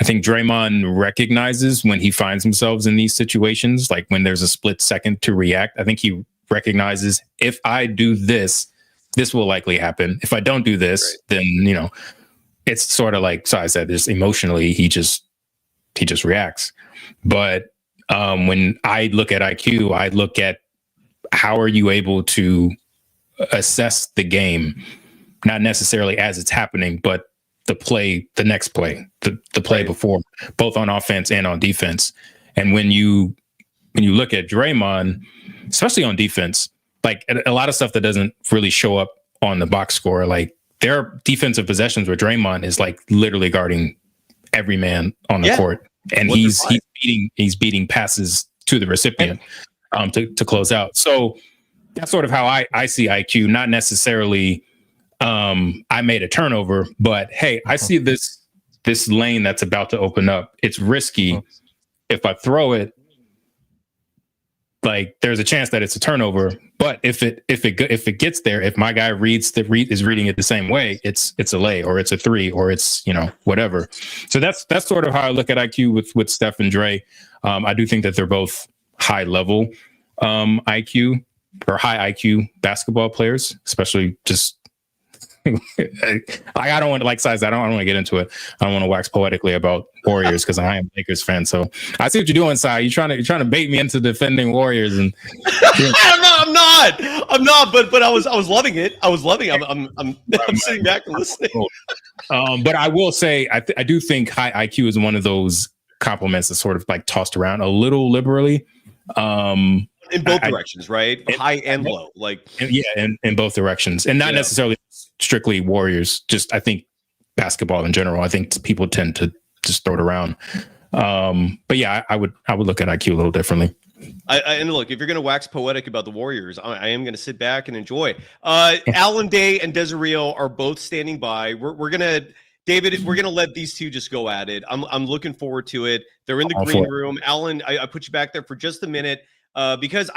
B: Draymond recognizes when he finds himself in these situations, like when there's a split second to react. I think he recognizes, if I do this, this will likely happen. If I don't do this, then, it's sort of like, so I said, this emotionally, he just reacts. But when I look at IQ, I look at how are you able to assess the game, not necessarily as it's happening, but the next play, the play before, both on offense and on defense. And when you look at Draymond, especially on defense, like a lot of stuff that doesn't really show up on the box score, like there are defensive possessions where Draymond is like literally guarding every man on the court, and he's beating passes to the recipient to close out. So that's sort of how I see IQ, not necessarily I made a turnover, but hey, I see this lane that's about to open up. It's risky. If I throw it, like there's a chance that it's a turnover. But if it gets there, if my guy is reading it the same way, it's a lay, or it's a three, or it's whatever. So that's sort of how I look at IQ with Steph and Dre. I do think that they're both high level IQ or high IQ basketball players, especially just. I don't want to, like Size, I don't want to get into it. I don't want to wax poetically about Warriors because I am a Lakers fan. So I see what you're doing, Si. You're trying to bait me into defending Warriors, and
A: I'm not. But I was loving it. I'm sitting back and listening.
B: But I will say, I do think high IQ is one of those compliments that's sort of like tossed around a little liberally.
A: In both directions, right? High and low,
B: in both directions, and not necessarily strictly Warriors. Just I think basketball in general. I think people tend to just throw it around. But yeah, I would look at IQ a little differently.
A: And look, if you're going to wax poetic about the Warriors, I am going to sit back and enjoy. Alan Day and Desireo are both standing by. We're gonna. David, we're going to let these two just go at it. I'm looking forward to it. They're in the green room. Alan, I put you back there for just a minute. Because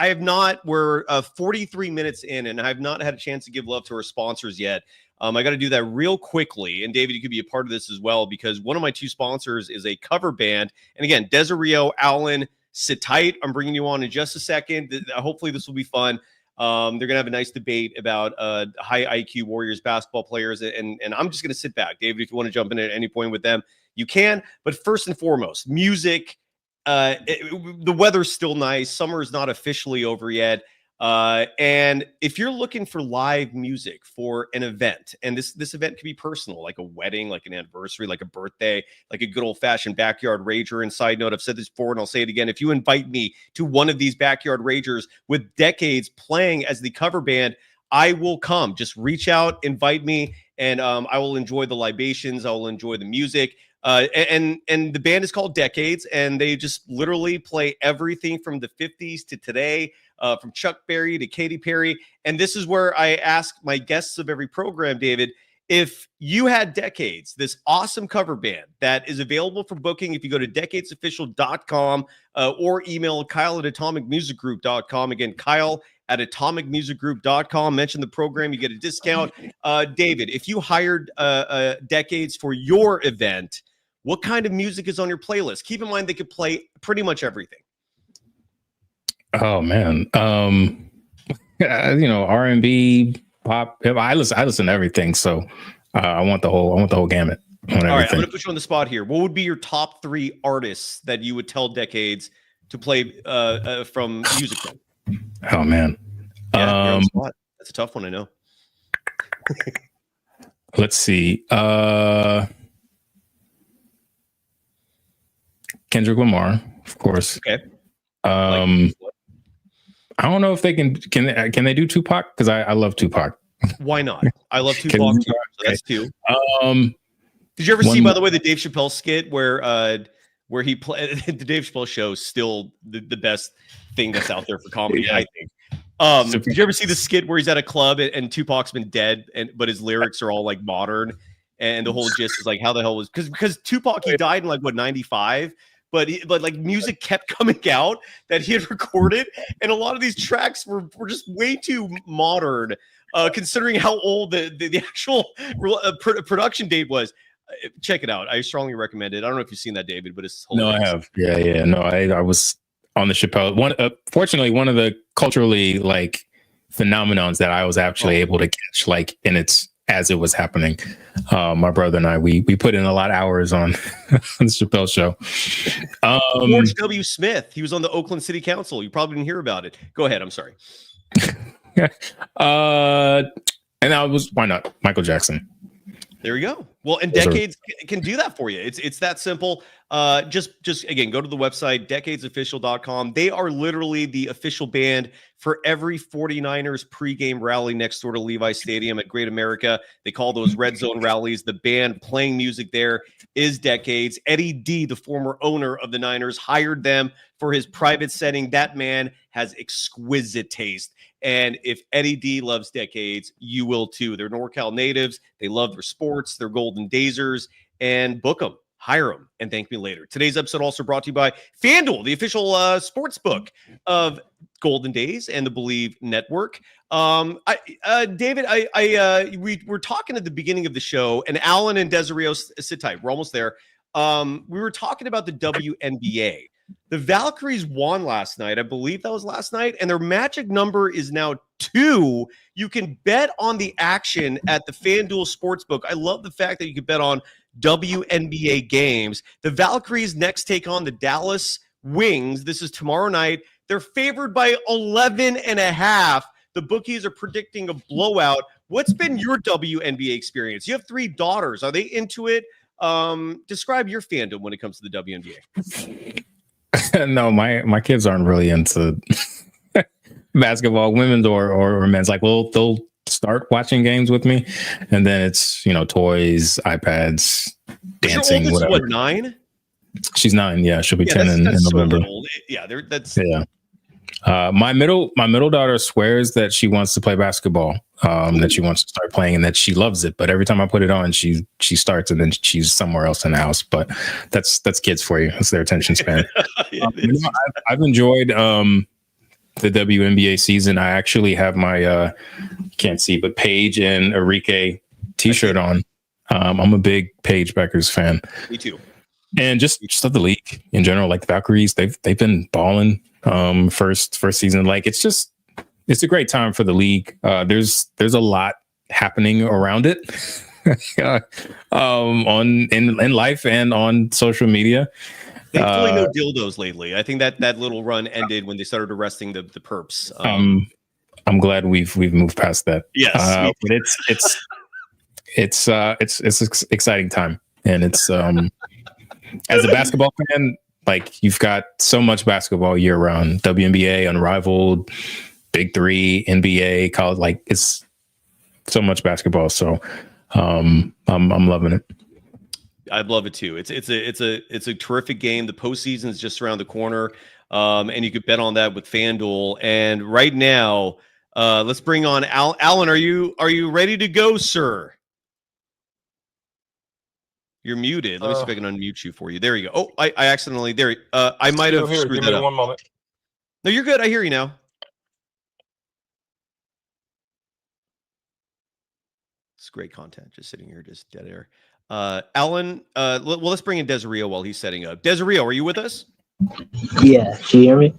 A: we're 43 minutes in, and I have not had a chance to give love to our sponsors yet. I got to do that real quickly. And David, you could be a part of this as well, because one of my two sponsors is a cover band. And again, Desireo, Alan, sit tight. I'm bringing you on in just a second. Hopefully this will be fun. They're going to have a nice debate about high IQ Warriors basketball players. And I'm just going to sit back. David, if you want to jump in at any point with them, you can. But first and foremost, music. The weather's still nice. Summer is not officially over yet. And if you're looking for live music for an event, and this event can be personal, like a wedding, like an anniversary, like a birthday, like a good old fashioned backyard rager. And side note, I've said this before and I'll say it again. If you invite me to one of these backyard ragers with Decades playing as the cover band, I will come. Just reach out, invite me, and I will enjoy the libations. I will enjoy the music. And the band is called Decades, and they just literally play everything from the 50s to today, from Chuck Berry to Katy Perry. And this is where I ask my guests of every program, David, if you had Decades, this awesome cover band that is available for booking, if you go to decadesofficial.com or email Kyle at atomicmusicgroup.com. Again, Kyle at atomicmusicgroup.com. Mention the program, you get a discount. David, if you hired Decades for your event, what kind of music is on your playlist? Keep in mind they could play pretty much everything.
B: Oh man, R&B, pop. I listen to everything, so I want the whole gamut.
A: All right, I'm going to put you on the spot here. What would be your top 3 artists that you would tell Decades to play from music.
B: Oh man.
A: Yeah, that's a tough one. I know.
B: Let's see. Kendrick Lamar, of course.
A: Okay.
B: I don't know if they can they do Tupac? Because I love Tupac.
A: Why not? I love Tupac too. So that's two. Did you ever see, by the way, the Dave Chappelle skit where he played the Dave Chappelle show is still the best thing that's out there for comedy, I think. Did you ever see the skit where he's at a club and Tupac's been dead but his lyrics are all like modern, and the whole gist is like how the hell was because Tupac, he died in like 95, but like music kept coming out that he had recorded, and a lot of these tracks were just way too modern considering how old the actual production date was. Check it out. I strongly recommend it. I don't know if you've seen that, David, but it's hilarious.
B: No, I have. Yeah. No, I was on the Chappelle. Fortunately, one of the culturally like phenomenons that I was actually able to catch, like, and it's as it was happening. My brother and I, we put in a lot of hours on the Chappelle show.
A: George W. Smith, he was on the Oakland City Council. You probably didn't hear about it. Go ahead. I'm sorry.
B: And I was, why not? Michael Jackson.
A: There you go. Well, and Decades can do that for you. It's that simple. Just again, go to the website, decadesofficial.com. They are literally the official band for every 49ers pregame rally next door to Levi Stadium at Great America. They call those Red Zone rallies. The band playing music there is Decades. Eddie D, the former owner of the Niners, hired them for his private setting. That man has exquisite taste. And if Eddie D loves Decades, you will too. They're NorCal natives. They love their sports, their Golden Dazers, and book them, hire them, and thank me later. Today's episode also brought to you by FanDuel, the official sportsbook of Golden Days and the Believe Network. David, we were talking at the beginning of the show, and Alan and Desiree, sit tight. We're almost there. We were talking about the WNBA. The Valkyries won last night. I believe that was last night. And their magic number is now 2. You can bet on the action at the FanDuel Sportsbook. I love the fact that you can bet on WNBA games. The Valkyries next take on the Dallas Wings. This is tomorrow night. They're favored by 11.5. The bookies are predicting a blowout. What's been your WNBA experience? You have 3 daughters. Are they into it? Describe your fandom when it comes to the WNBA.
B: No, my kids aren't really into basketball, women's or men's. Like, they'll start watching games with me, and then it's toys, iPads, dancing,
A: your oldest,
B: whatever.
A: What, 9?
B: She's 9. Yeah, she'll be 10 in November.
A: So yeah, that's
B: My middle daughter swears that she wants to play basketball, that she wants to start playing, and that she loves it. But every time I put it on, she starts, and then she's somewhere else in the house. But that's kids for you. That's their attention span. I've enjoyed the WNBA season. I actually have my can't see, but Paige and Enrique t-shirt on. I'm a big Paige Beckers fan.
A: Me too.
B: And just of the league in general, like the Valkyries, they've been balling. First season, like it's a great time for the league. There's a lot happening around it in life and on social media.
A: Thankfully, no dildos lately. I think that little run ended when they started arresting the perps.
B: I'm glad we've moved past that.
A: Yes,
B: but it's an exciting time, and it's as a basketball fan. Like, you've got so much basketball year round. WNBA, Unrivaled, Big 3, NBA, college. Like, it's so much basketball. So I'm loving it.
A: I love it too. It's a terrific game. The postseason is just around the corner, and you could bet on that with FanDuel. And right now, let's bring on Alan. Are you ready to go, sir? You're muted. Let me see if I can unmute you for you. There you go. Oh, I accidentally there. I might have screwed
G: Give
A: that
G: me
A: up.
G: 1 moment.
A: No, you're good. I hear you now. It's great content. Just sitting here, just dead air. Alan, well, let's bring in Desiree while he's setting up. Desiree, are you with us?
H: Yeah. Can you hear me?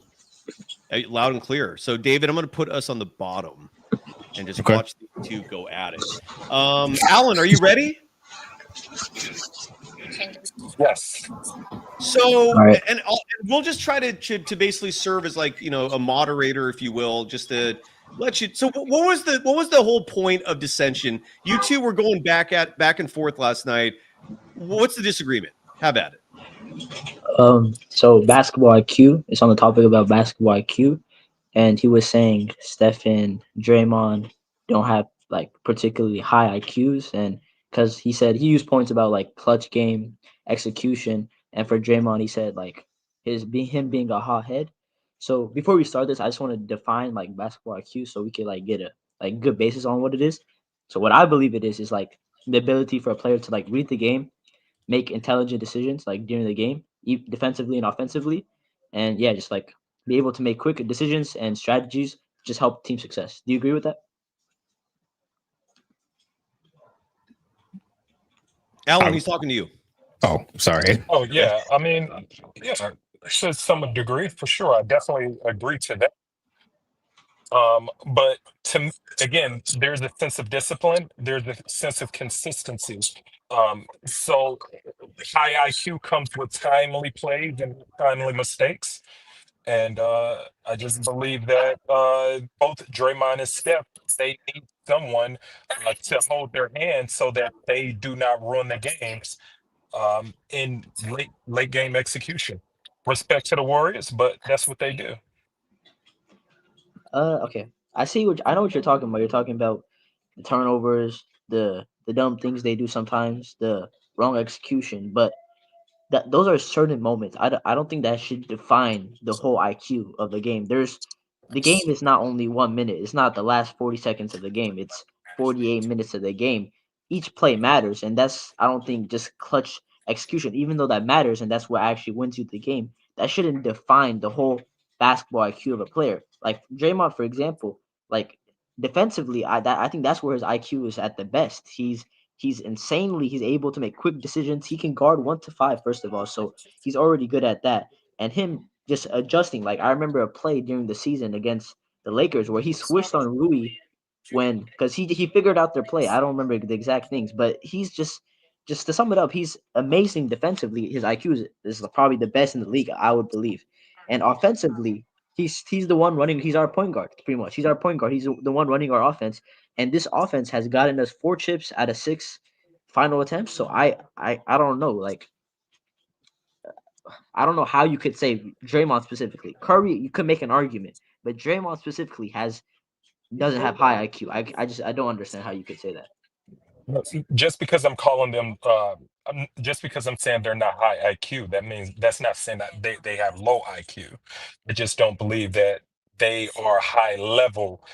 A: Loud and clear. So, David, I'm going to put us on the bottom and just watch the two go at it. Alan, are you ready?
G: Yes.
A: So,
H: All right.
A: and we'll just try to basically serve as like, a moderator, if you will, just to let you. So, what was the whole point of dissension? You two were going back and forth last night. What's the disagreement? How about it?
H: So basketball IQ. It's on the topic about basketball IQ, and he was saying Steph and Draymond don't have like particularly high IQs, and because he said he used points about like clutch game execution, and for Draymond he said like him being a hothead. So before we start this, I just want to define like basketball IQ so we can like get a like good basis on what it is. So what I believe it is like the ability for a player to like read the game, make intelligent decisions like during the game, defensively and offensively, and yeah, just like be able to make quick decisions and strategies just help team success. Do you agree with that?
A: Alan, he's talking to you.
B: Oh, sorry.
G: Oh yeah. I mean, yeah, to some degree, for sure. I definitely agree to that. But again, there's a sense of discipline. There's a sense of consistency. So high IQ comes with timely plays and timely mistakes. And I just believe that both Draymond and Steph, they need someone to hold their hand so that they do not ruin the games in late game execution. Respect to the Warriors, but that's what they do.
H: Okay. I know what you're talking about. You're talking about the turnovers, the dumb things they do sometimes, the wrong execution, but those are certain moments. I don't think that should define the whole IQ of the game. The game is not only 1 minute. It's not the last 40 seconds of the game. It's 48 minutes of the game. Each play matters, and that's I don't think just clutch execution, even though that matters and that's what actually wins you the game. That shouldn't define the whole basketball IQ of a player. Like Draymond, for example, like defensively, I think that's where his IQ is at the best. He's able to make quick decisions. He can guard 1 to 5 first of all, so he's already good at that. And him just adjusting, like I remember a play during the season against the Lakers where he switched on Rui because he figured out their play. I don't remember the exact things, but he's just to sum it up, he's amazing defensively. His IQ is probably the best in the league, I would believe. And offensively, he's the one running. He's our point guard, pretty much. He's our point guard. He's the one running our offense. And this offense has gotten us 4 chips out of 6 final attempts. So I don't know. Like I don't know how you could say Draymond specifically. Curry, you could make an argument, but Draymond specifically doesn't have high IQ. I don't understand how you could say that.
G: Just because I'm calling them, just because I'm saying they're not high IQ, that means that's not saying that they have low IQ. I just don't believe that they are high level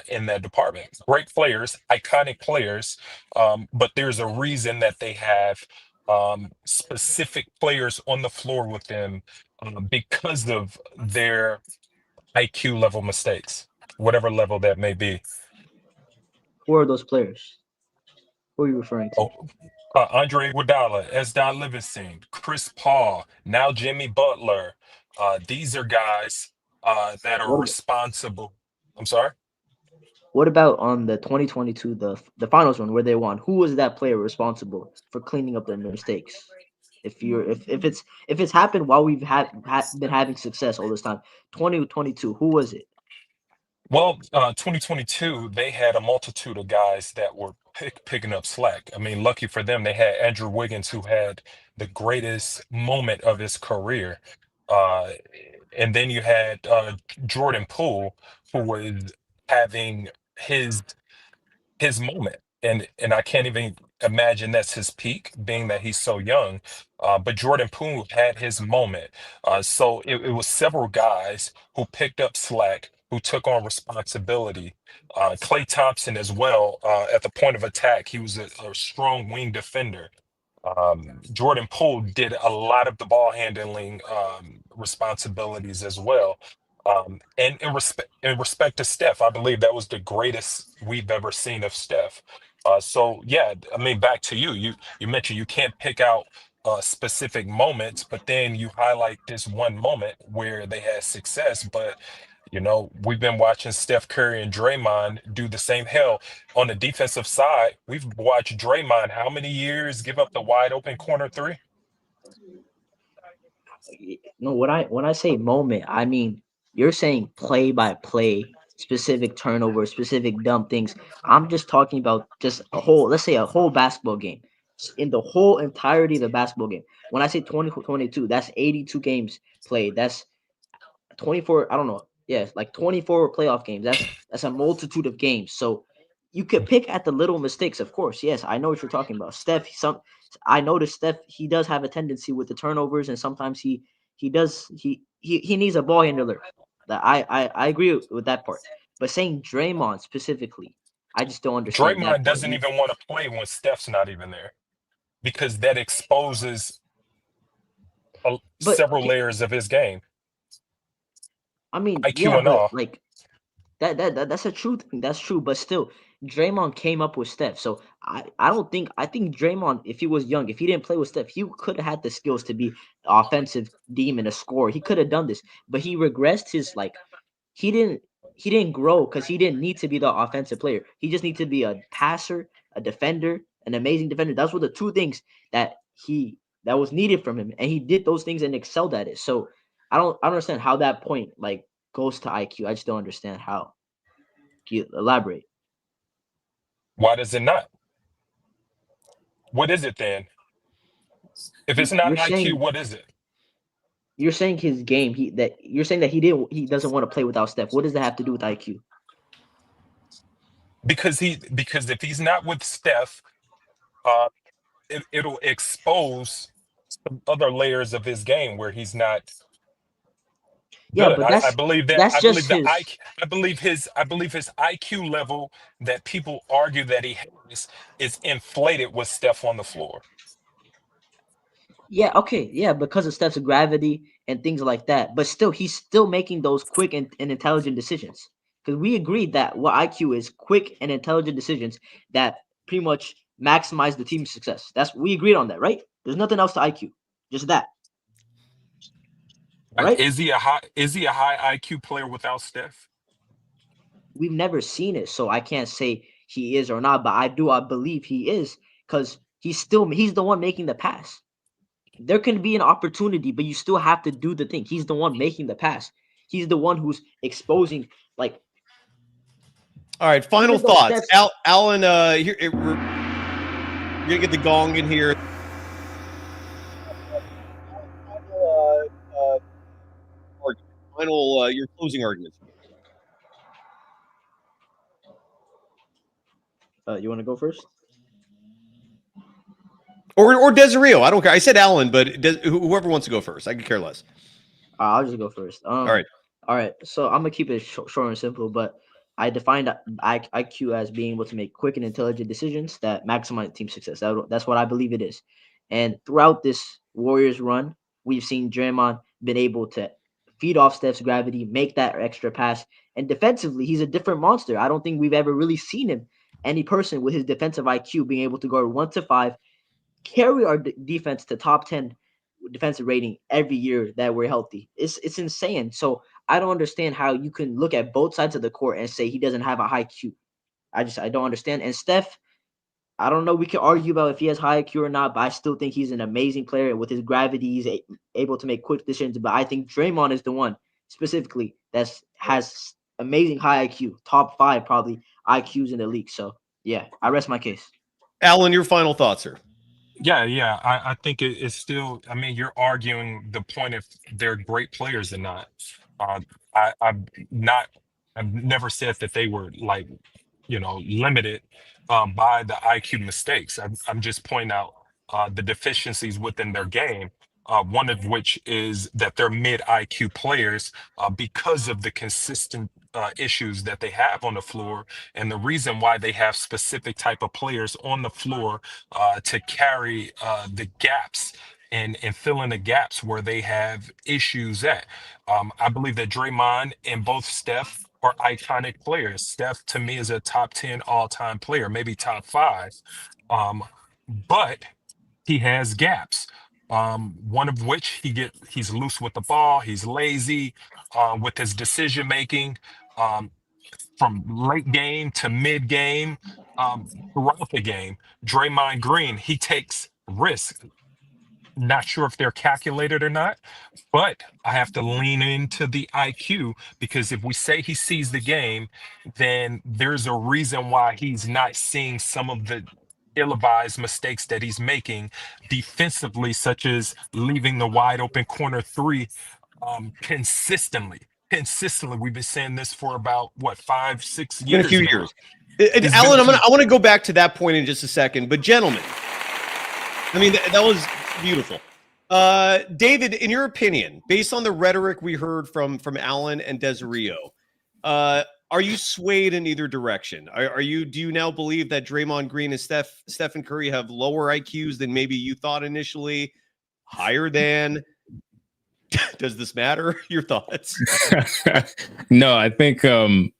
G: in that department. Great players, iconic players, but there's a reason that they have specific players on the floor with them because of their IQ level mistakes, whatever level that may be.
H: Who are those players? Who are you referring to?
G: Oh, Andre Iguodala, Esdon Livingston, Chris Paul, now Jimmy Butler. These are guys that are
H: What,
G: responsible. I'm sorry.
H: what about on the 2022 the finals one where they won? Who was that player responsible for cleaning up their mistakes? If it's happened while we've been having success all this time, 2022, who was it?
G: Well, 2022, they had a multitude of guys that were picking up slack. I mean, lucky for them, they had Andrew Wiggins, who had the greatest moment of his career. Uh, and then you had Jordan Poole, who was having his his moment. And I can't even imagine that's his peak, being that he's so young. But Jordan Poole had his moment. So it was several guys who picked up slack, who took on responsibility. Klay Thompson as well, at the point of attack, he was a strong wing defender. Jordan Poole did a lot of the ball handling responsibilities as well. And in respect to Steph, I believe that was the greatest we've ever seen of Steph. So yeah, I mean, back to you. You mentioned you can't pick out specific moments, but then you highlight this one moment where they had success. But we've been watching Steph Curry and Draymond do the same. Hell, on the defensive side, we've watched Draymond how many years give up the wide open corner three?
H: No, when I say moment, I mean you're saying play by play, specific turnovers, specific dumb things. I'm just talking about just a whole, let's say a whole basketball game. In the whole entirety of the basketball game. When I say 20-22, that's 82 games played. That's 24, I don't know. Yeah, like 24 playoff games. That's a multitude of games. So you could pick at the little mistakes, of course. Yes, I know what you're talking about. I noticed Steph, he does have a tendency with the turnovers, and sometimes he needs a ball handler. That I agree with that part. But saying Draymond specifically, I just don't understand that
G: Draymond
H: part.
G: doesn't even want to play when Steph's not even there because that exposes
H: But
G: several layers of his game,
H: I mean,
G: IQ
H: yeah,
G: and
H: but
G: all.
H: like that's a true thing. That's true. But still, Draymond came up with Steph. So I don't think I think Draymond, if he was young, if he didn't play with Steph, he could have had the skills to be an offensive demon, a scorer. He could have done this, but he regressed his like he didn't he didn't grow because he didn't need to be the offensive player. He just needed to be a passer, a defender, an amazing defender. Those were the two things that was needed from him, and he did those things and excelled at it. So I don't understand how that point like goes to IQ. I just don't understand how. Can you elaborate?
G: Why does it not? What is it then? If it's not
H: You're
G: IQ,
H: saying
G: what is it?
H: his game. You're saying that he doesn't want to play without Steph. What does that have to do with IQ?
G: Because if he's not with Steph, uh, it'll expose some other layers of his game where he's not
H: Yeah,
G: good.
H: but
G: I believe that.
H: that's just his.
G: I believe his IQ level that people argue that he has is inflated with Steph on the floor.
H: Yeah, okay, yeah, because of Steph's gravity and things like that. But still, he's still making those quick and intelligent decisions. Because we agreed that what IQ is quick and intelligent decisions that pretty much maximize the team's success. We agreed on that, right? There's nothing else to IQ, just that, right?
G: Is he a high IQ player without Steph?
H: We've never seen it, so I can't say he is or not. But I believe he is because he's the one making the pass. There can be an opportunity, but you still have to do the thing. He's the one making the pass. He's the one who's exposing. Like,
A: All right, final
H: even though
A: thoughts.
H: Steph's
A: Alan, we're gonna get the gong in here. Final, your closing arguments.
H: you want to go first?
A: Or Desiree. I don't care. I said Alan, but whoever wants to go first, I could care less.
H: I'll just go first.
A: All right.
H: All right. So I'm gonna keep it short and simple, but I defined IQ as being able to make quick and intelligent decisions that maximize team success. That's what I believe it is. And throughout this Warriors run, we've seen Draymond been able to feed off Steph's gravity, make that extra pass, and defensively, he's a different monster. I don't think we've ever really seen any person with his defensive IQ being able to guard 1 to 5, carry our defense to top 10 defensive rating every year that we're healthy. It's insane. So I don't understand how you can look at both sides of the court and say he doesn't have a high Q. I don't understand. And Steph, I don't know. We can argue about if he has high IQ or not, but I still think he's an amazing player. With his gravity, he's able to make quick decisions. But I think Draymond is the one specifically that has amazing high IQ, top 5 probably IQs in the league. So yeah, I rest my case.
A: Alan, your final thoughts, sir.
G: Yeah. I think it's still. I mean, you're arguing the point if they're great players or not. Uh, I've not. I've never said that they were like, limited by the IQ mistakes. I'm just pointing out the deficiencies within their game. One of which is that they're mid IQ players because of the consistent issues that they have on the floor, and the reason why they have specific type of players on the floor to carry the gaps and fill in the gaps where they have issues at. I believe that Draymond and both Steph are iconic players. Steph to me is a top 10 all-time player, maybe top 5. But he has gaps. One of which he's loose with the ball, he's lazy with his decision making. From late game to mid game, throughout the game. Draymond Green, he takes risks. Not sure if they're calculated or not, but I have to lean into the IQ because if we say he sees the game, then there's a reason why he's not seeing some of the ill-advised mistakes that he's making defensively, such as leaving the wide open corner three consistently. Consistently, we've been saying this for about what 5-6
A: It's been a
G: years
A: few
G: now.
A: years. And
G: It's
A: Alan,
G: been
A: I want to go back to that point in just a second. But gentlemen, I mean, that was beautiful. David, in your opinion, based on the rhetoric we heard from Alan and Desiree, are you swayed in either direction? Do you now believe that Draymond Green and Stephen Curry have lower IQs than maybe you thought initially? Higher than? Does this matter? Your thoughts?
B: No, I think I'm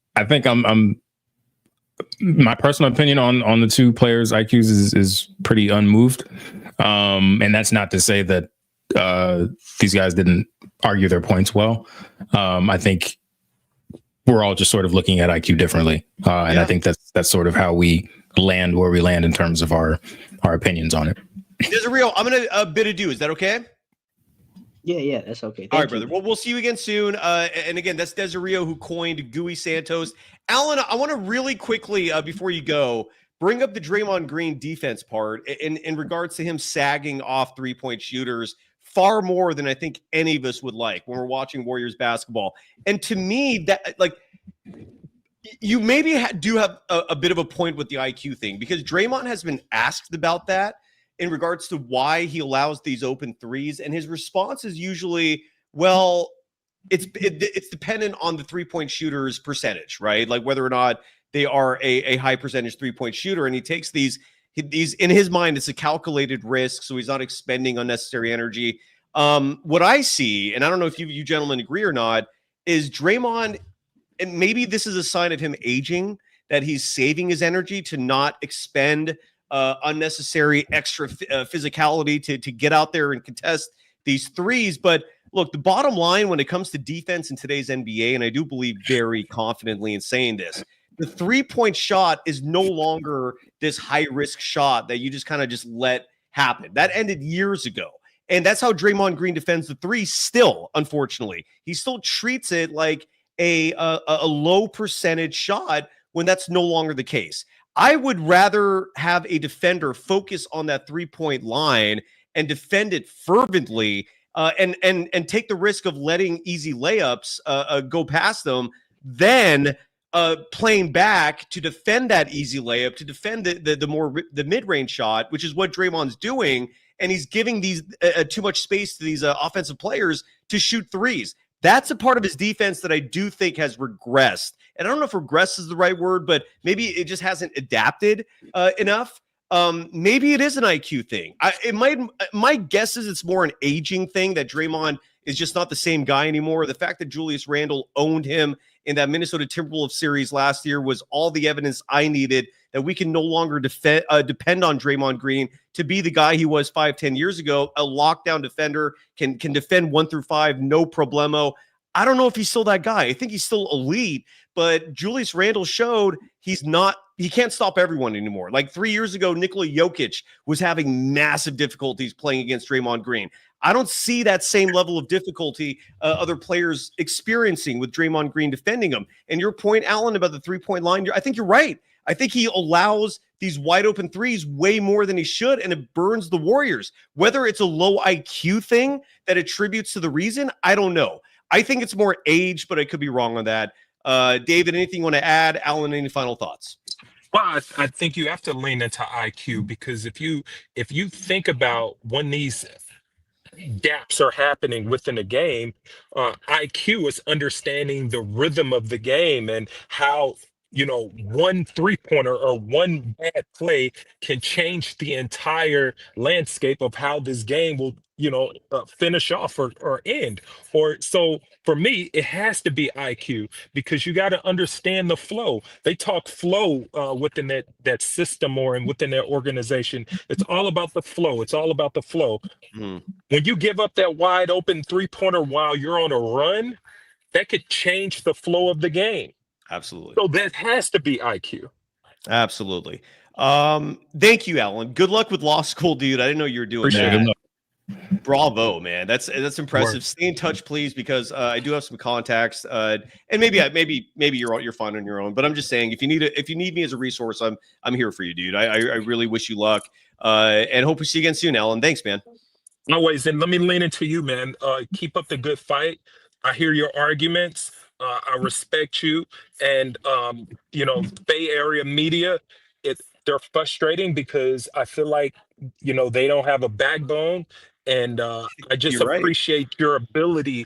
B: my personal opinion on the two players' IQs is pretty unmoved. And that's not to say that these guys didn't argue their points well. I think we're all just sort of looking at IQ differently. And I think that's sort of how we land where we land in terms of our opinions on it.
A: Desiree, I'm going to bid adieu. Is that okay?
H: Yeah, that's okay.
A: All right, brother. Well, we'll see you again soon. And again, that's Desiree who coined Gooey Santos. Alan, I want to really quickly, before you go, bring up the Draymond Green defense part in regards to him sagging off three-point shooters far more than I think any of us would like when we're watching Warriors basketball. And to me, that like you maybe do have a bit of a point with the IQ thing, because Draymond has been asked about that in regards to why he allows these open threes. And his response is usually, well, it's dependent on the three-point shooter's percentage, right? Like whether or not they are a high percentage three-point shooter. And he takes these in his mind, it's a calculated risk, so he's not expending unnecessary energy. What I see, and I don't know if you gentlemen agree or not, is Draymond, and maybe this is a sign of him aging, that he's saving his energy to not expend unnecessary extra physicality to get out there and contest these threes. But look, the bottom line when it comes to defense in today's NBA, and I do believe very confidently in saying this, the three-point shot is no longer this high-risk shot that you just kind of just let happen. That ended years ago. And that's how Draymond Green defends the three still, unfortunately. He still treats it like a low percentage shot when that's no longer the case. I would rather have a defender focus on that three-point line and defend it fervently and take the risk of letting easy layups go past them than playing back to defend that easy layup, to defend the mid-range shot, which is what Draymond's doing, and he's giving these too much space to these offensive players to shoot threes. That's a part of his defense that I do think has regressed. And I don't know if regress is the right word, but maybe it just hasn't adapted enough. Maybe it is an IQ thing. My guess is it's more an aging thing, that Draymond is just not the same guy anymore. The fact that Julius Randle owned him in that Minnesota Timberwolves series last year was all the evidence I needed that we can no longer depend on Draymond Green to be the guy he was 5-10 years ago, a lockdown defender, can defend 1 through 5, no problemo. I don't know if he's still that guy. I think he's still elite, but Julius Randle showed he can't stop everyone anymore. Like 3 years ago, Nikola Jokic was having massive difficulties playing against Draymond Green. I don't see that same level of difficulty other players experiencing with Draymond Green defending them. And your point, Alan, about the three-point line, I think you're right. I think he allows these wide open threes way more than he should, and it burns the Warriors. Whether it's a low IQ thing that attributes to the reason, I don't know. I think it's more age, but I could be wrong on that. David, anything you want to add? Alan, any final thoughts?
G: Well, I think you have to lean into IQ, because if you think about when these gaps are happening within a game, IQ is understanding the rhythm of the game and how one three-pointer or one bad play can change the entire landscape of how this game will finish off or end. Or so for me, it has to be IQ, because you got to understand the flow. They talk flow within that system or within their organization. It's all about the flow. It's all about the flow. When you give up that wide open three-pointer while you're on a run, that could change the flow of the game.
A: Absolutely.
G: So that has to be IQ.
A: Absolutely. Thank you, Alan. Good luck with law school, dude. I didn't know you were doing that. Bravo, man. That's impressive.
G: Word.
A: Stay in touch, please, because I do have some contacts, and maybe you're fine on your own. But I'm just saying, if you need me as a resource, I'm here for you, dude. I really wish you luck, and hope we see you again soon, Alan. Thanks, man.
G: Always. And let me lean into you, man. Keep up the good fight. I hear your arguments. I respect you. And, Bay Area media, they're frustrating because I feel like, they don't have a backbone. And I just
A: You're right.
G: appreciate your ability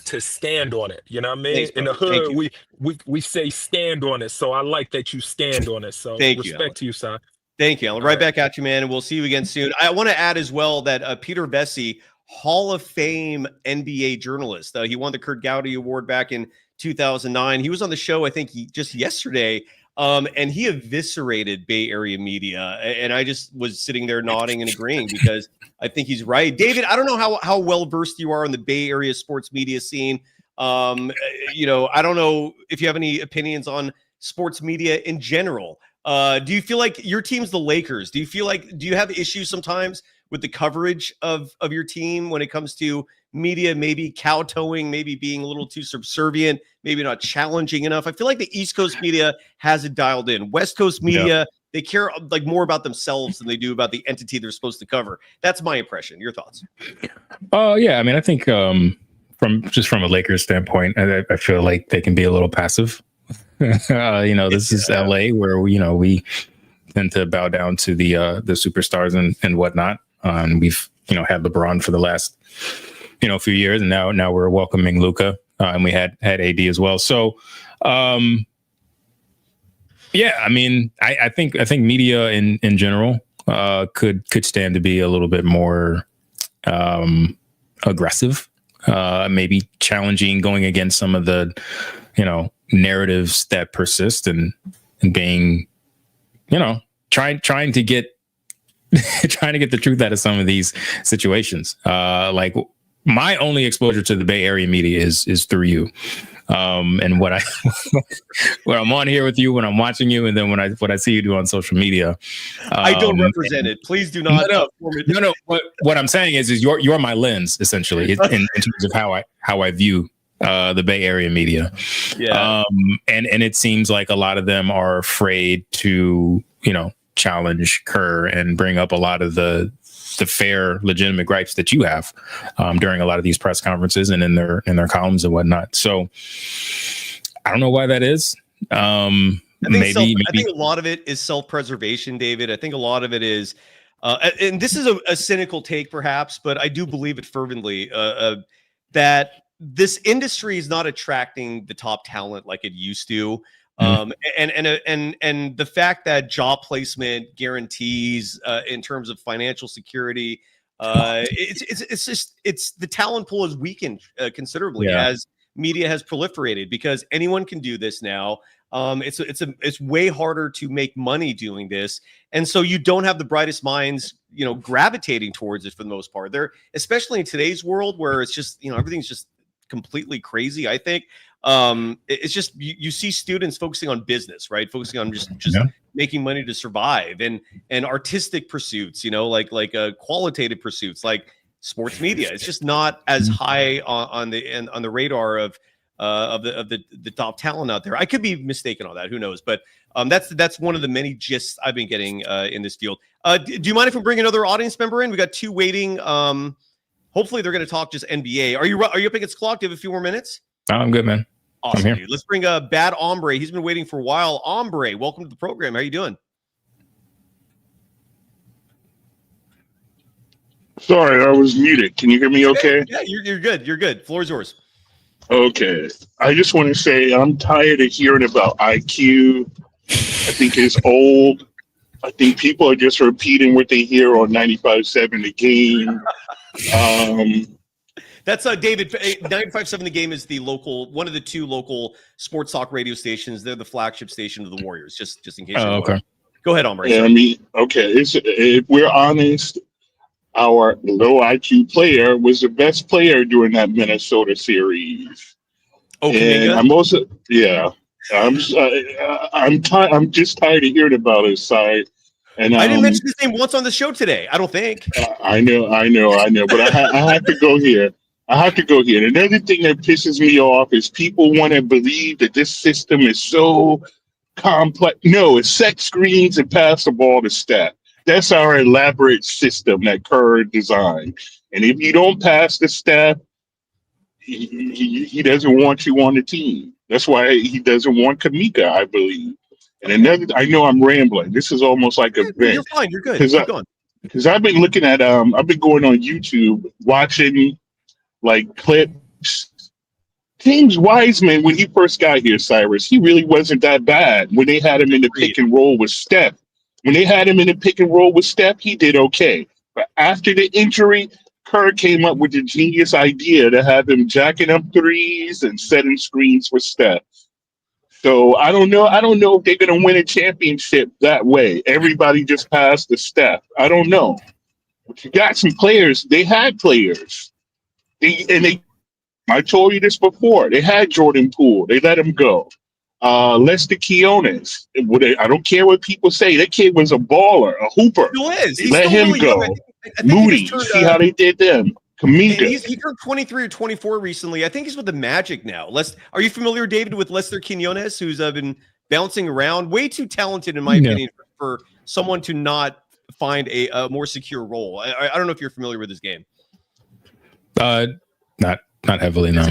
G: to stand on it. You know what I mean?
A: Thanks,
G: In the
A: brother. Thank
G: hood,
A: you.
G: we say stand on it. So I like that you stand on it. So
A: Thank you, Alan.
G: respect to you, son.
A: Thank you, Alan.
G: All
A: Right
G: right.
A: back at you, man. And we'll see you again soon. I want to add as well that Peter Bessie, Hall of Fame NBA journalist, he won the Kurt Gowdy Award back in 2009. He was on the show, I think, just yesterday, and he eviscerated Bay Area media. And I just was sitting there nodding and agreeing because I think he's right. David, I don't know how well versed you are in the Bay Area sports media scene. I don't know if you have any opinions on sports media in general. Do you feel like your team's the Lakers? Do you have issues sometimes with the coverage of your team when it comes to media, maybe kowtowing, maybe being a little too subservient, maybe not challenging enough? I feel like the East Coast media has it dialed in. West Coast media, they care like more about themselves than they do about the entity they're supposed to cover. That's my impression. Your thoughts?
B: Oh, yeah. I mean, I think from a Lakers standpoint, I feel like they can be a little passive. This is LA where we tend to bow down to the superstars and whatnot. And we've had LeBron for the last few years, and now we're welcoming Luka, and we had AD as well. So I mean, I think media in general could stand to be a little bit more aggressive, maybe challenging, going against some of the narratives that persist and being, trying to get the truth out of some of these situations. Like my only exposure to the Bay Area media is through you. And when I'm on here with you, when I'm watching you, and then what I see you do on social media,
A: I don't represent it. Please do not.
B: No. What I'm saying is you're my lens essentially in terms of how I view the Bay Area media. Yeah. And it seems like a lot of them are afraid to, challenge Kerr and bring up a lot of the fair, legitimate gripes that you have during a lot of these press conferences and in their columns and whatnot. So I don't know why that is. I think
A: a lot of it is self-preservation, David. I think a lot of it is, and this is a cynical take perhaps, but I do believe it fervently, that this industry is not attracting the top talent like it used to. And the fact that job placement guarantees in terms of financial security, it's the talent pool has weakened considerably as media has proliferated because anyone can do this now. It's way harder to make money doing this, and so you don't have the brightest minds, gravitating towards it for the most part. They're especially in today's world where it's just everything's just completely crazy. I think it's just you see students focusing on business, right? Focusing on just making money to survive, and artistic pursuits, like qualitative pursuits, like sports media. It's just not as high on the radar of the top talent out there. I could be mistaken on that. Who knows? But that's one of the many gists I've been getting in this field. Do you mind if we bring another audience member in? We got two waiting. Hopefully they're going to talk just NBA. Are you up against clock? Do you have a few more minutes?
B: I'm good, man.
A: Awesome, dude. Let's bring Bad Ombre. He's been waiting for a while. Ombre, welcome to the program. How you doing?
I: Sorry, I was muted. Can you hear me okay?
A: Yeah, you're good. You're good. Floor is yours.
I: Okay. I just want to say I'm tired of hearing about IQ. I think it's old. I think people are just repeating what they hear on 95.7 The Game.
A: That's David. 95.7 The Game is one of the two local sports talk radio stations. They're the flagship station of the Warriors. Just in case.
B: Oh, okay.
A: Go ahead, Ombre.
I: Yeah, I mean, okay. If we're honest, our low IQ player was the best player during that Minnesota series.
A: Okay.
I: And I'm also, I'm just tired of hearing about his side. And
A: I didn't mention his name once on the show today. I don't think.
I: I know, but I have to go here. Another thing that pisses me off is people want to believe that this system is so complex. No, it's set screens and pass the ball to Steph. That's our elaborate system that Kerr designed. And if you don't pass the Steph, he doesn't want you on the team. That's why he doesn't want Kamika, I believe. And another, I know I'm rambling. This is almost like a vent.
A: You're fine. You're good. Keep going.
I: Because I've been looking at, I've been going on YouTube, watching like clips. James Wiseman, when he first got here, Cyrus, he really wasn't that bad when they had him in the pick and roll with Steph. He did okay. But after the injury, Kerr came up with the genius idea to have him jacking up threes and setting screens for Steph. So I don't know if they're going to win a championship that way. Everybody just passed the Steph. I don't know. But you got some players. They had players. I told you this before. They had Jordan Poole. They let him go. Lester Quinones. I don't care what people say. That kid was a baller, a hooper.
A: He is.
I: They let him go.
A: I think
I: Moody. See how they did them. Kaminga.
A: He turned 23 or 24 recently. I think he's with the Magic now. Are you familiar, David, with Lester Quinones, who's been bouncing around? Way too talented, in my opinion, for someone to not find a more secure role. I don't know if you're familiar with his game.
B: Not heavily, no.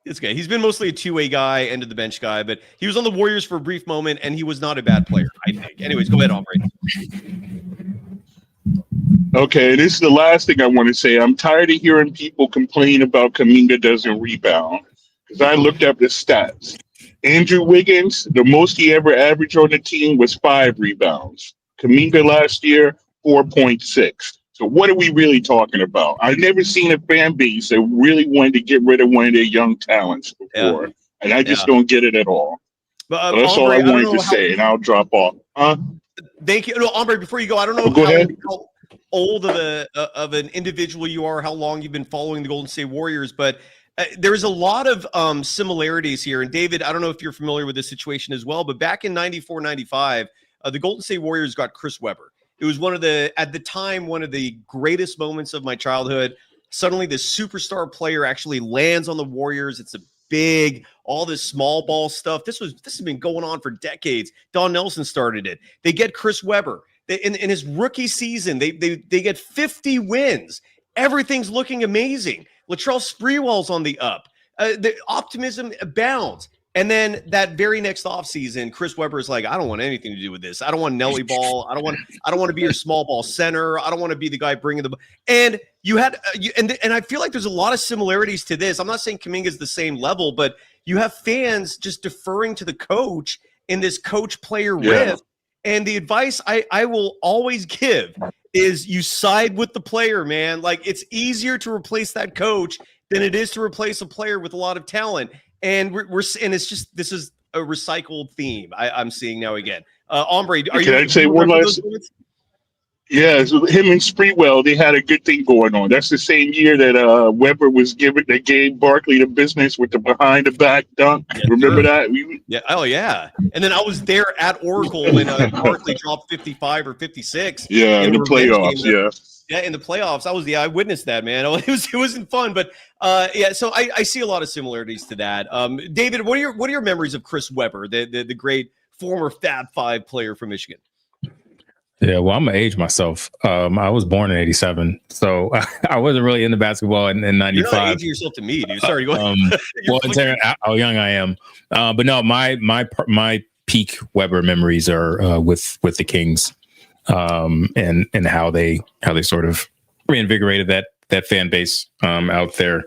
A: It's okay. He's been mostly a two-way guy, end of the bench guy, but he was on the Warriors for a brief moment, and he was not a bad player, I think. Anyways, go ahead, Omri.
I: Okay, this is the last thing I want to say. I'm tired of hearing people complain about Kaminga doesn't rebound, because I looked up the stats. Andrew Wiggins, the most he ever averaged on the team was 5 rebounds. Kaminga last year, 4.6. So what are we really talking about? I've never seen a fan base that really wanted to get rid of one of their young talents before, and I just don't get it at all. But that's all I wanted to say, and I'll drop off.
A: Thank you. No, Omri, before you go, I don't know how old of an individual you are, how long you've been following the Golden State Warriors, but there's a lot of similarities here. And David, I don't know if you're familiar with this situation as well, but back in 94, 95, the Golden State Warriors got Chris Webber. It was at the time, one of the greatest moments of my childhood. Suddenly this superstar player actually lands on the Warriors. It's a big, all this small ball stuff. This has been going on for decades. Don Nelson started it. They get Chris Webber. In his rookie season, they get 50 wins. Everything's looking amazing. Latrell Sprewell's on the up. The optimism abounds. And then that very next offseason, Chris Webber is like, I don't want anything to do with this. I don't want Nelly ball. I don't want to be your small ball center. I don't want to be the guy bringing the ball. And you had and I feel like there's a lot of similarities to this. I'm not saying Kuminga is the same level, but you have fans just deferring to the coach in this coach-player rift. And the advice I will always give is you side with the player, man. Like, it's easier to replace that coach than it is to replace a player with a lot of talent. And it's just, this is a recycled theme I'm seeing now again. Ombre,
I: can I say one last? Yeah, so him and Sprewell, they had a good thing going on. That's the same year that Webber they gave Barkley the business with the behind the back dunk. Yes, remember that?
A: Yeah. Oh yeah. And then I was there at Oracle when Barkley dropped 55 or 56.
I: Yeah, in the playoffs.
A: Yeah, in the playoffs. I witnessed that, man. It wasn't fun, but so I see a lot of similarities to that. David, what are your memories of Chris Webber, the great former Fab Five player from Michigan?
B: Yeah, well, I'm gonna age myself. I was born in '87, so I wasn't really into basketball in '95.
A: You're not aging yourself to me, dude. Sorry, go ahead.
B: Well, considering how young I am, but no, my peak Webber memories are with the Kings, and how they sort of reinvigorated that fan base out there.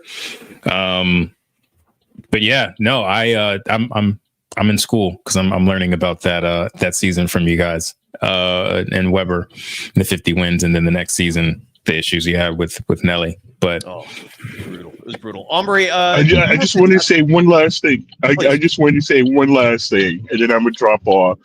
B: But yeah, no, I'm in school because I'm learning about that season from you guys. And Webber, the 50 wins, and then the next season, the issues he had with Nelly. But
A: brutal. It was brutal. Omri,
I: I just want to say one last thing. I just want to say one last thing, and then I'm gonna drop off.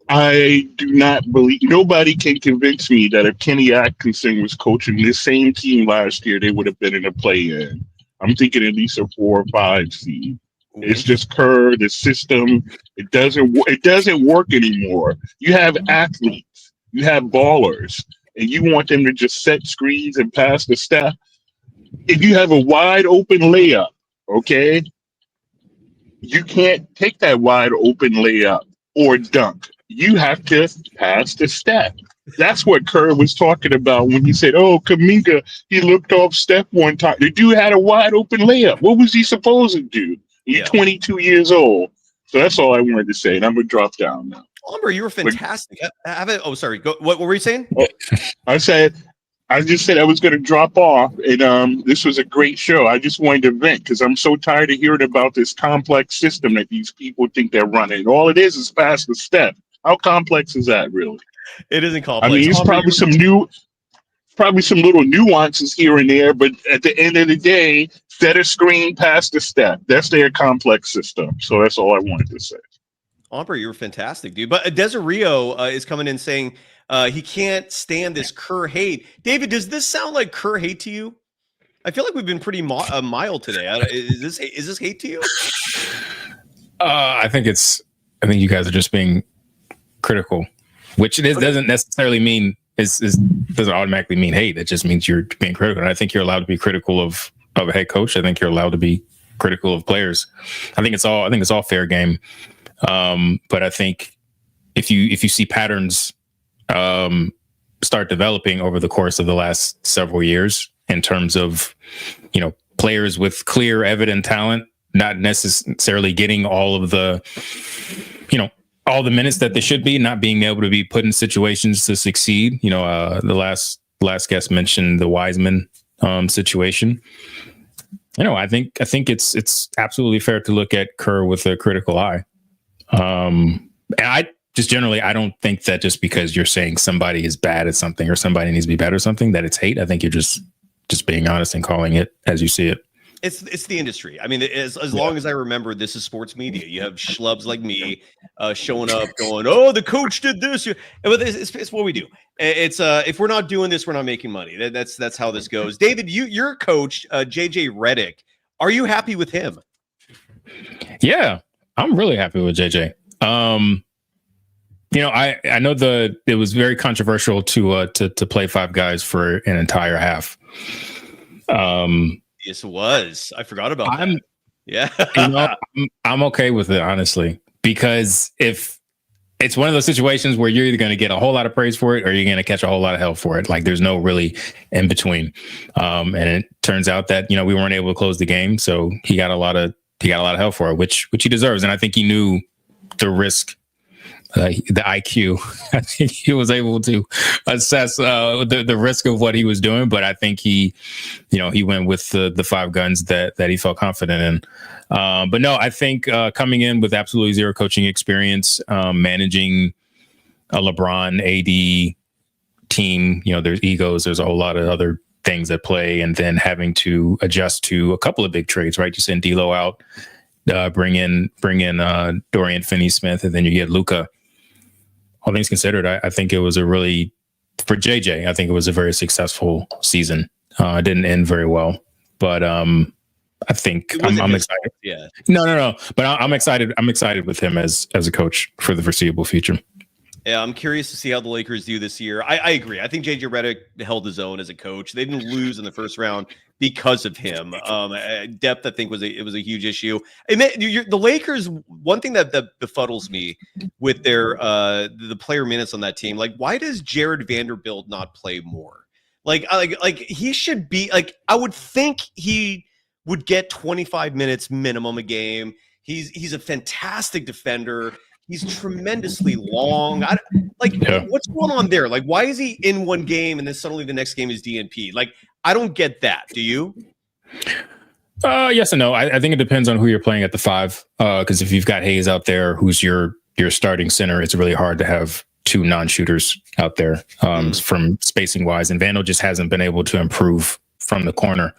I: I do not believe nobody can convince me that if Kenny Atkinson was coaching this same team last year, they would have been in a play-in. I'm thinking at least a 4 or 5 seed. It's just Kerr, the system. It doesn't work anymore. You have athletes, you have ballers, and you want them to just set screens and pass the step. If you have a wide open layup, okay, you can't take that wide open layup or dunk. You have to pass the step. That's what Kerr was talking about when he said, "Oh, Kaminga, he looked off step one time." The dude had a wide open layup. What was he supposed to do? He's 22 years old. So that's all I wanted to say, and I'm gonna drop down now.
A: Lumber, you were fantastic. Sorry. What were you saying?
I: I just said I was going to drop off, and this was a great show. I just wanted to vent because I'm so tired of hearing about this complex system that these people think they're running. All it is pass the step. How complex is that, really?
A: It isn't complex.
I: I mean, it's probably some little nuances here and there, but at the end of the day, set a screen, pass the step. That's their complex system. So that's all I wanted to say.
A: Ombre, you were fantastic, dude. But Desirio is coming in saying he can't stand this Kerr hate. David, does this sound like Kerr hate to you? I feel like we've been pretty mild today. Is this hate to you?
B: I think you guys are just being critical, which doesn't necessarily mean doesn't automatically mean hate. It just means you're being critical. And I think you're allowed to be critical of a head coach. I think you're allowed to be critical of players. I think it's all fair game. But I think if you see patterns start developing over the course of the last several years in terms of, players with clear, evident talent, not necessarily getting all of the, all the minutes that they should be, not being able to be put in situations to succeed. The last guest mentioned the Wiseman situation. I think it's absolutely fair to look at Kerr with a critical eye. And I don't think that just because you're saying somebody is bad at something or somebody needs to be better at something, that it's hate. I think you're just being honest and calling it as you see it.
A: It's the industry. I mean, as long as I remember, this is sports media. You have schlubs like me showing up going, "Oh, the coach did this." It's what we do. It's if we're not doing this, we're not making money. That's how this goes. David, your coach, JJ Redick, are you happy with him?
B: Yeah, I'm really happy with JJ. I know it was very controversial to play five guys for an entire half.
A: Yes, it was. I forgot about that. Yeah.
B: I'm okay with it, honestly, because if it's one of those situations where you're either going to get a whole lot of praise for it or you're going to catch a whole lot of hell for it. Like there's no really in between. And it turns out that, we weren't able to close the game. So he got a lot of hell for it, which he deserves. And I think he knew the risk, the IQ. I think he was able to assess the risk of what he was doing. But I think he went with the five guns that he felt confident in. But no, I think coming in with absolutely zero coaching experience, managing a LeBron AD team, there's egos, there's a whole lot of other things at play, and then having to adjust to a couple of big trades, right? You send D'Lo out, bring in Dorian Finney-Smith, and then you get Luka. All things considered, I think it was for JJ, I think it was a very successful season. It didn't end very well, but I think I'm excited.
A: Yeah.
B: No. But I'm excited. I'm excited with him as a coach for the foreseeable future.
A: Yeah, I'm curious to see how the Lakers do this year. I agree. I think JJ Redick held his own as a coach. They didn't lose in the first round because of him. Depth, I think, was a huge issue. And the Lakers, one thing that befuddles me with their the player minutes on that team, like, why does Jared Vanderbilt not play more? Like he should be, like, I would think he would get 25 minutes minimum a game. He's a fantastic defender. He's tremendously long. What's going on there? Like, why is he in one game and then suddenly the next game is DNP? Like, I don't get that. Do you?
B: Yes and no. I think it depends on who you're playing at the five. Because if you've got Hayes out there, who's your starting center, it's really hard to have two non-shooters out there from spacing wise. And Vandal just hasn't been able to improve from the corner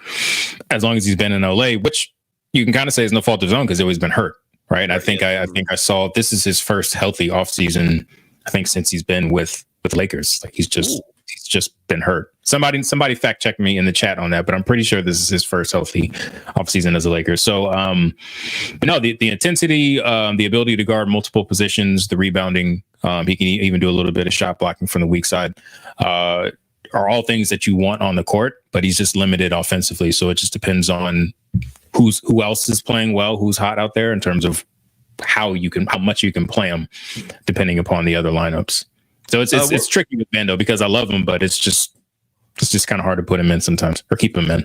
B: as long as he's been in LA, which you can kind of say is no fault of his own because he's always been hurt. Right. I think I saw this is his first healthy offseason, I think, since he's been with Lakers. Like he's just just been hurt. Somebody fact check me in the chat on that, but I'm pretty sure this is his first healthy offseason as a Laker. So, but no, the intensity, the ability to guard multiple positions, the rebounding, he can even do a little bit of shot blocking from the weak side, are all things that you want on the court, but he's just limited offensively. So it just depends on who else is playing well, who's hot out there in terms of how much you can play him, depending upon the other lineups. So it's tricky with Vando because I love him, but it's just kind of hard to put him in sometimes or keep him in.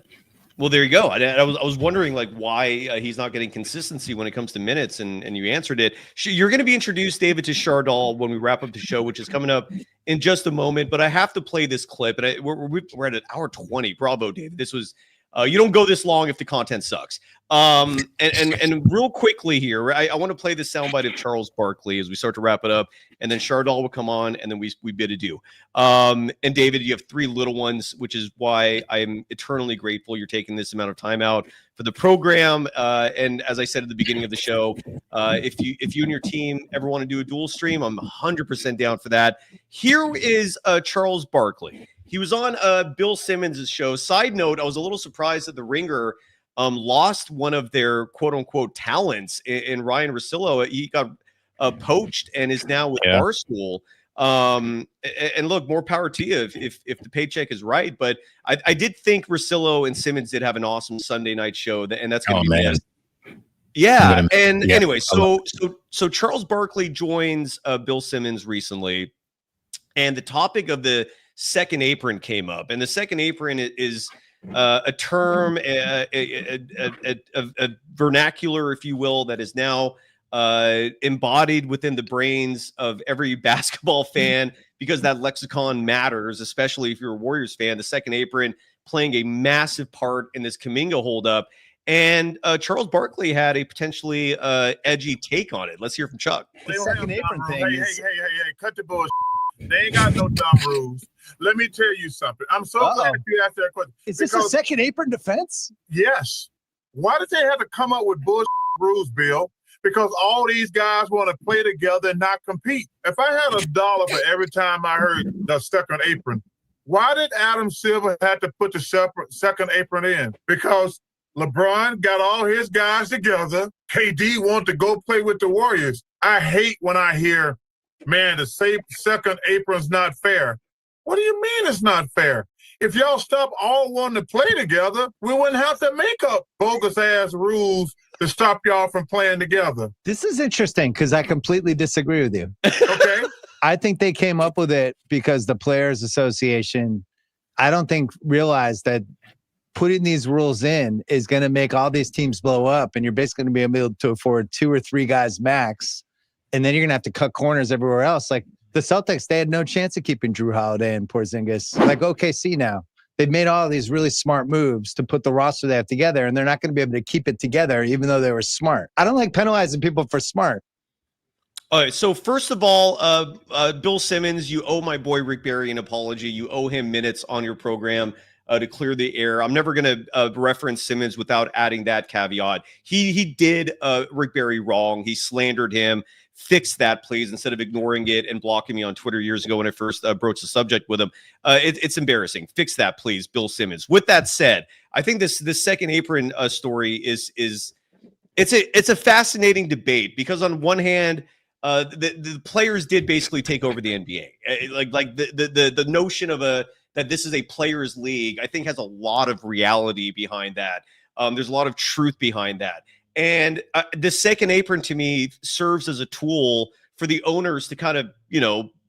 A: Well, there you go. I was wondering like why he's not getting consistency when it comes to minutes, and you answered it. You're going to be introduced, David, to Shardal when we wrap up the show, which is coming up in just a moment. But I have to play this clip, and we're at an hour 20. Bravo, David. This was you don't go this long if the content sucks. And real quickly here, I want to play the soundbite of Charles Barkley as we start to wrap it up, and then Shardal will come on, and then we bid adieu. And David, you have 3 little ones, which is why I am eternally grateful you're taking this amount of time out for the program. And as I said at the beginning of the show, if you and your team ever want to do a dual stream, I'm 100% down for that. Here is Charles Barkley. He was on Bill Simmons' show. Side note, I was a little surprised that the Ringer lost one of their quote-unquote talents in Ryan Russillo. He got poached and is now with Barstool. And look, more power to you if the paycheck is right. But I did think Russillo and Simmons did have an awesome Sunday night show, and that's going to be missed. Yeah. Anyway, so Charles Barkley joins Bill Simmons recently, and the topic of the second apron came up, and the second apron is a term, a vernacular, if you will, that is now embodied within the brains of every basketball fan because that lexicon matters, especially if you're a Warriors fan. The second apron playing a massive part in this Kuminga holdup, and Charles Barkley had a potentially edgy take on it. Let's hear from Chuck.
J: The second apron thing hey, cut the bullshit. They ain't got no dumb rules. Let me tell you something. I'm so glad you asked that question.
K: Is this a second apron defense?
J: Yes. Why did they have to come up with bullshit rules, Bill? Because all these guys want to play together and not compete. If I had $1 for every time I heard the second apron, why did Adam Silver have to put the second apron in? Because LeBron got all his guys together. KD wanted to go play with the Warriors. I hate when I hear, man, the second apron's not fair. What do you mean it's not fair? If y'all stop all wanting to play together, we wouldn't have to make up bogus-ass rules to stop y'all from playing together.
K: This is interesting because I completely disagree with you.
J: Okay.
K: I think they came up with it because the Players Association, I don't think, realized that putting these rules in is going to make all these teams blow up, and you're basically going to be able to afford 2 or 3 guys max. And then you're going to have to cut corners everywhere else. Like the Celtics, they had no chance of keeping Drew Holiday and Porzingis. Like OKC now. They've made all these really smart moves to put the roster they have together, and they're not going to be able to keep it together even though they were smart. I don't like penalizing people for smart.
A: All right, so first of all, Bill Simmons, you owe my boy Rick Barry an apology. You owe him minutes on your program to clear the air. I'm never going to reference Simmons without adding that caveat. He did Rick Barry wrong. He slandered him. Fix that, please, instead of ignoring it and blocking me on Twitter years ago when I first broached the subject with him. It's embarrassing. Fix that, please, Bill Simmons. With that said, I think this second apron story is it's a fascinating debate because on one hand, the players did basically take over the NBA. Like the notion of that this is a players' league, I think has a lot of reality behind that. There's a lot of truth behind that. And the second apron to me serves as a tool for the owners to kind of,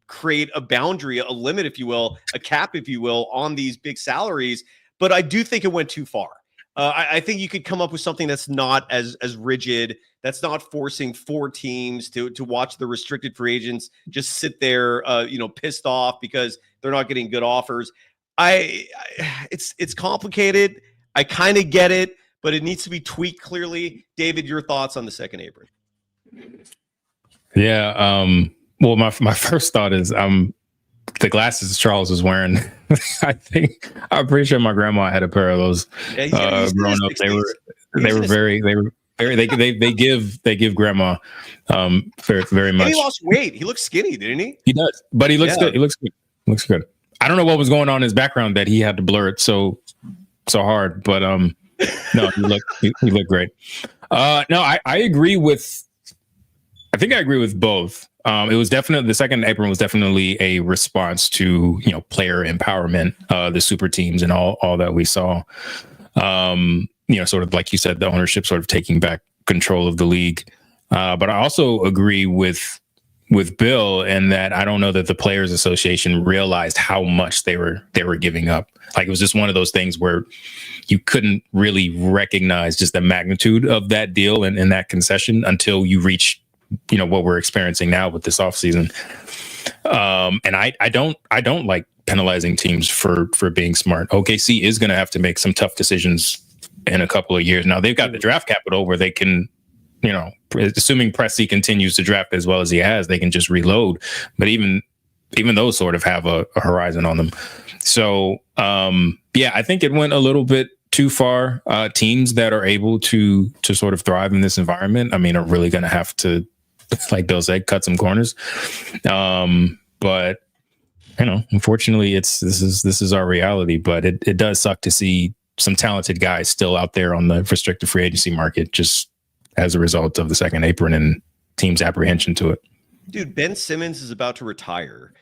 A: create a boundary, a limit, if you will, a cap, if you will, on these big salaries. But I do think it went too far. I think you could come up with something that's not as rigid, that's not forcing 4 teams to watch the restricted free agents just sit there, pissed off because they're not getting good offers. It's complicated. I kind of get it, but it needs to be tweaked clearly. David, your thoughts on the second apron?
B: Yeah. Well, my first thought is the glasses Charles was wearing. I'm pretty sure my grandma had a pair of those growing up. They give grandma very much.
A: And he lost weight. He looks skinny, didn't he?
B: He does, but he looks good. He looks good. I don't know what was going on in his background that he had to blur it so hard, but no, he looked great. No, I agree with. I think I agree with both. It was definitely the second apron was definitely a response to player empowerment, the super teams and all that we saw. Sort of like you said, the ownership sort of taking back control of the league. But I also agree with Bill in that I don't know that the Players Association realized how much they were giving up. Like, it was just one of those things where you couldn't really recognize just the magnitude of that deal and that concession until you reach what we're experiencing now with this offseason. And I don't like penalizing teams for being smart. OKC is going to have to make some tough decisions in a couple of years. Now they've got the draft capital where they can, assuming Presti continues to draft as well as he has, they can just reload. But even those sort of have a horizon on them. So I think it went a little bit too far. Teams that are able to sort of thrive in this environment, are really going to have to, like Bill said, cut some corners. But unfortunately, this is our reality. But it does suck to see some talented guys still out there on the restricted free agency market, just as a result of the second apron and teams' apprehension to it.
A: Dude, Ben Simmons is about to retire.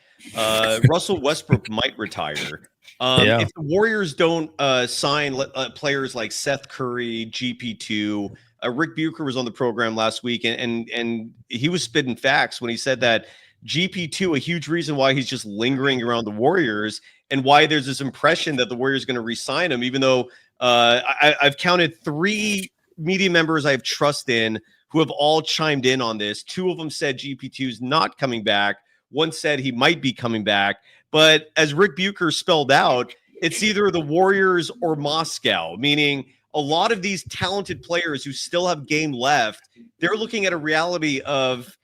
A: Russell Westbrook might retire. If the Warriors don't sign players like Seth Curry, GP2, Rick Bucher was on the program last week, and he was spitting facts when he said that GP2, a huge reason why he's just lingering around the Warriors and why there's this impression that the Warriors are going to re-sign him, even though I've counted 3 media members I have trust in who have all chimed in on this. 2 of them said GP2 is not coming back. One said he might be coming back. But as Rick Bucher spelled out, it's either the Warriors or Moscow, meaning a lot of these talented players who still have game left, they're looking at a reality of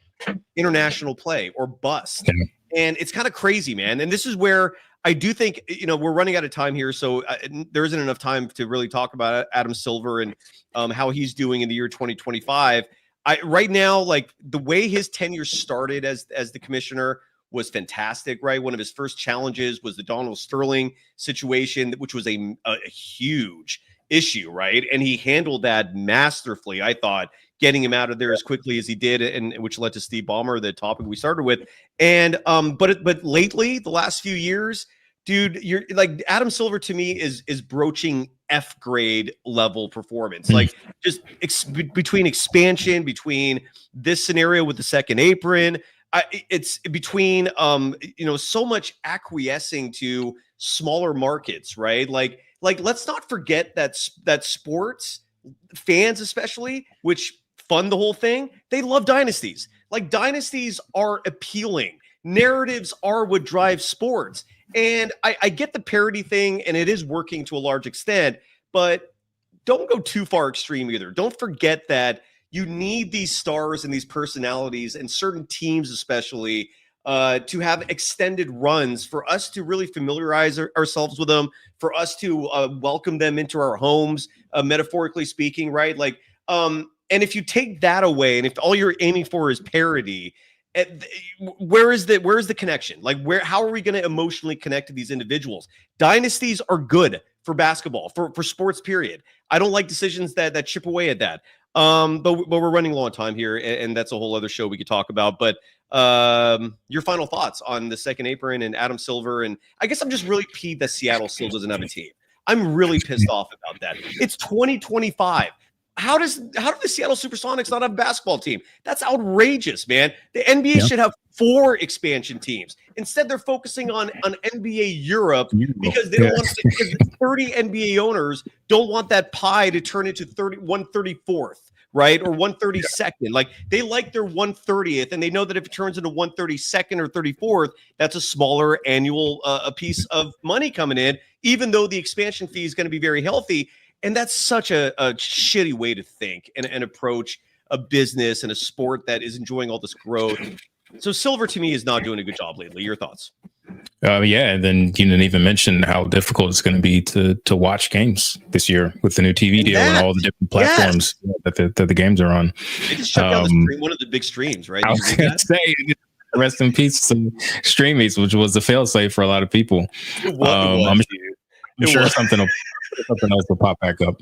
A: international play or bust. And it's kind of crazy, man. And this is where I do think, we're running out of time here, so there isn't enough time to really talk about Adam Silver and how he's doing in the year 2025. Right now, like, the way his tenure started as the commissioner was fantastic, right? One of his first challenges was the Donald Sterling situation, which was a huge issue, right? And he handled that masterfully, I thought, getting him out of there as quickly as he did, and which led to Steve Ballmer, the topic we started with. And but lately, the last few years, dude, you're like, Adam Silver to me is broaching F grade level performance. Like, just between expansion, between this scenario with the second apron, it's between so much acquiescing to smaller markets, right? Like let's not forget that sports fans, especially, which fund the whole thing, they love dynasties. Like, dynasties are appealing. Narratives are what drives sports. And I get the parody thing, and it is working to a large extent, but don't go too far extreme either. Don't forget that you need these stars and these personalities and certain teams especially to have extended runs for us to really familiarize ourselves with them, for us to welcome them into our homes, metaphorically speaking, right? Like, and if you take that away, and if all you're aiming for is parody, where is the connection? Like, how are we going to emotionally connect to these individuals? Dynasties are good for basketball, for sports, period. I don't like decisions that chip away at that. But we're running low on time here, and that's a whole other show we could talk about. But your final thoughts on the second apron and Adam Silver, and I guess I'm just really peeved that Seattle still doesn't have a team. I'm really pissed off about that. It's 2025. How do the Seattle Supersonics not have a basketball team? That's outrageous, man. The NBA should have 4 expansion teams. Instead, they're focusing on NBA Europe because they don't want because 30 NBA owners don't want that pie to turn into 134th, right? Or 132nd. Like, they like their 130th, and they know that if it turns into 132nd or 34th, that's a smaller annual a piece of money coming in, even though the expansion fee is going to be very healthy. And that's such a shitty way to think and approach a business and a sport that is enjoying all this growth. So Silver, to me, is not doing a good job lately. Your thoughts?
B: And then you didn't even mention how difficult it's going to be to watch games this year with the new TV deal and all the different platforms that the games are on.
A: They just shut down one of the big streams, right?
B: I was going to say, rest in peace to Stream Eats, which was the failsafe for a lot of people. I'm sure something else will pop back up.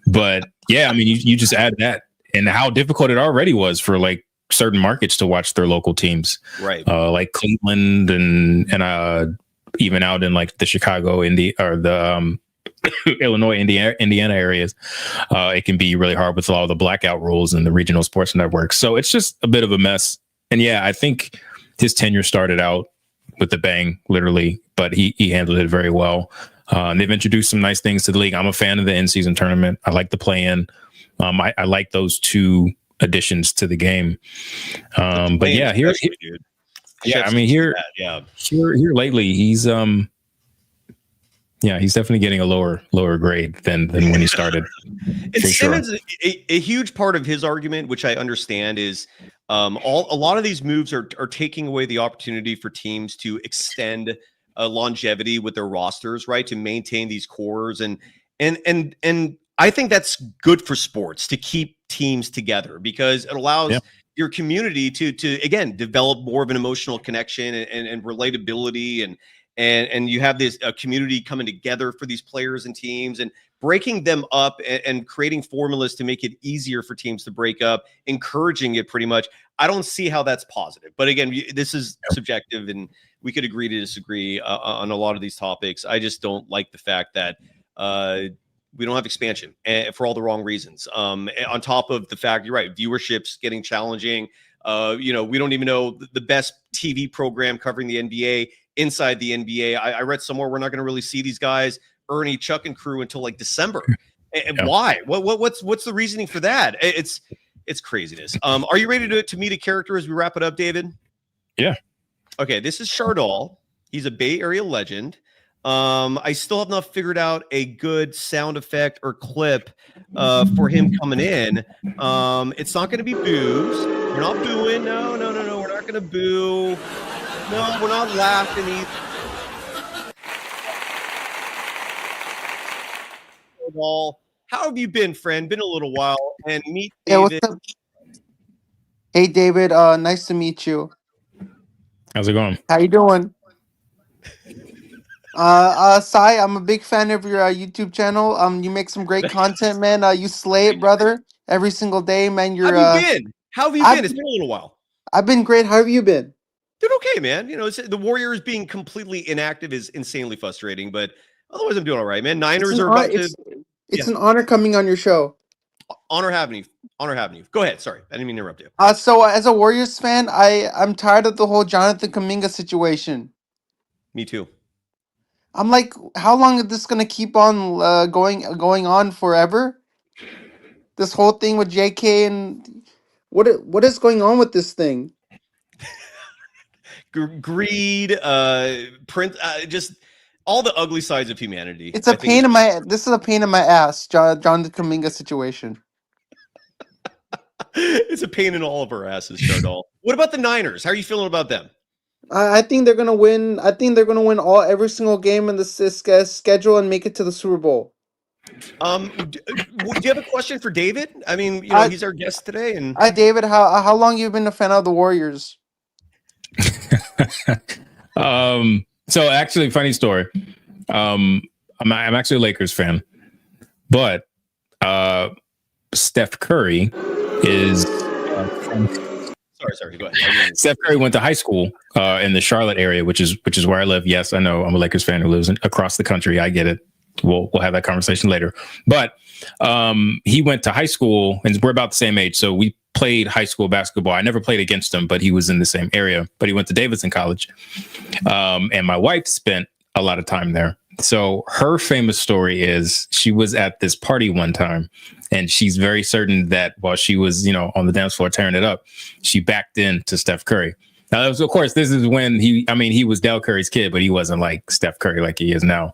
B: But yeah, I mean, you just add that and how difficult it already was for like certain markets to watch their local teams,
A: right?
B: Like Cleveland and even out in like the Chicago, the Illinois, Indiana areas, it can be really hard with all the blackout rules and the regional sports networks. So it's just a bit of a mess. And yeah, I think his tenure started out with the bang, literally, but he handled it very well. They've introduced some nice things to the league. I'm a fan of the in-season tournament. I like the play-in. I like those two additions to the game. But yeah, here lately, he's definitely getting a lower grade than when he started.
A: And Simmons, a huge part of his argument, which I understand, is a lot of these moves are taking away the opportunity for teams to extend longevity with their rosters, right? To maintain these cores and I think that's good for sports to keep teams together because it allows your community to again develop more of an emotional connection and relatability and you have this community coming together for these players and teams and breaking them up and creating formulas to make it easier for teams to break up, encouraging it pretty much. I don't see how that's positive. But again, this is subjective and we could agree to disagree on a lot of these topics. I just don't like the fact that we don't have expansion for all the wrong reasons. On top of the fact, you're right, viewership's getting challenging. We don't even know the best TV program covering the NBA inside the NBA. I read somewhere we're not going to really see these guys, Ernie, Chuck, and crew until like December. And why? What's the reasoning for that? It's craziness. Are you ready to meet a character as we wrap it up, David?
B: Yeah.
A: Okay, this is Chardal. He's a Bay Area legend. I still have not figured out a good sound effect or clip for him coming in. It's not going to be boos. We're not booing. No. We're not going to boo. No, we're not laughing either. How have you been, friend? Been a little while. And meet David.
L: Yeah, what's up? Hey, David. Nice to meet you.
B: How's it going?
L: How you doing? Sai, I'm a big fan of your YouTube channel. You make some great content, man. You slay it, brother. Every single day, man.
A: How have you been? It's been a little while.
L: I've been great. How have you been?
A: Doing okay, man. The Warriors being completely inactive is insanely frustrating, but otherwise I'm doing all right, man. Niners are about to.
L: It's an honor coming on your show.
A: Honor having you. Go ahead. Sorry, I didn't mean to interrupt you.
L: So as a Warriors fan, I'm tired of the whole Jonathan Kuminga situation.
A: Me too.
L: I'm like, how long is this gonna keep on going on forever? This whole thing with JK and what is going on with this thing?
A: Greed, just all the ugly sides of humanity.
L: This is a pain in my ass, Jonathan Kuminga situation.
A: It's a pain in all of our asses, Chardal. What about the Niners? How are you feeling about them?
L: I think they're gonna win. I think they're gonna win every single game in the schedule and make it to the Super Bowl.
A: Do you have a question for David? I mean, he's our guest today. And
L: hi, David. How long you been a fan of the Warriors?
B: So actually, funny story. I'm actually a Lakers fan, but Steph Curry is.
A: Sorry. Go ahead.
B: Steph Curry went to high school in the Charlotte area, which is where I live. Yes, I know I'm a Lakers fan who lives across the country. I get it. We'll have that conversation later. But he went to high school, and we're about the same age, so we played high school basketball. I never played against him, but he was in the same area. But he went to Davidson College, and my wife spent a lot of time there. So her famous story is she was at this party one time, and she's very certain that while she was, on the dance floor tearing it up, she backed into Steph Curry. Now, of course, this is when he was Del Curry's kid, but he wasn't like Steph Curry like he is now.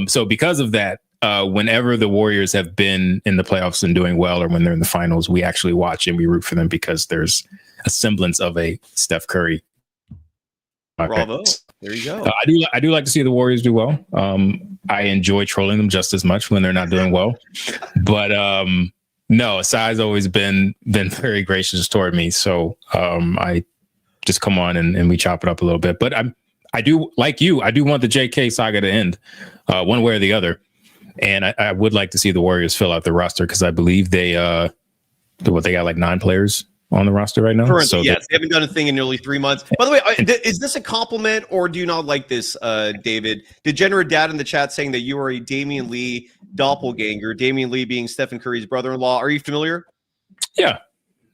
B: So because of that, whenever the Warriors have been in the playoffs and doing well, or when they're in the finals, we actually watch and we root for them because there's a semblance of a Steph Curry.
A: Bravo. There you go.
B: I do like to see the Warriors do well. I enjoy trolling them just as much when they're not doing well. But no, Sai's always been very gracious toward me. So I just come on and we chop it up a little bit. But I do, like you, I do want the JK saga to end one way or the other. And I would like to see the Warriors fill out the roster because I believe they got like 9 players on the roster right now.
A: Currently,
B: so
A: yes. They haven't done a thing in nearly 3 months. By the way, is this a compliment or do you not like this, David? Degenerate Dad in the chat saying that you are a Damian Lee doppelganger, Damian Lee being Stephen Curry's brother-in-law. Are you familiar?
B: Yeah.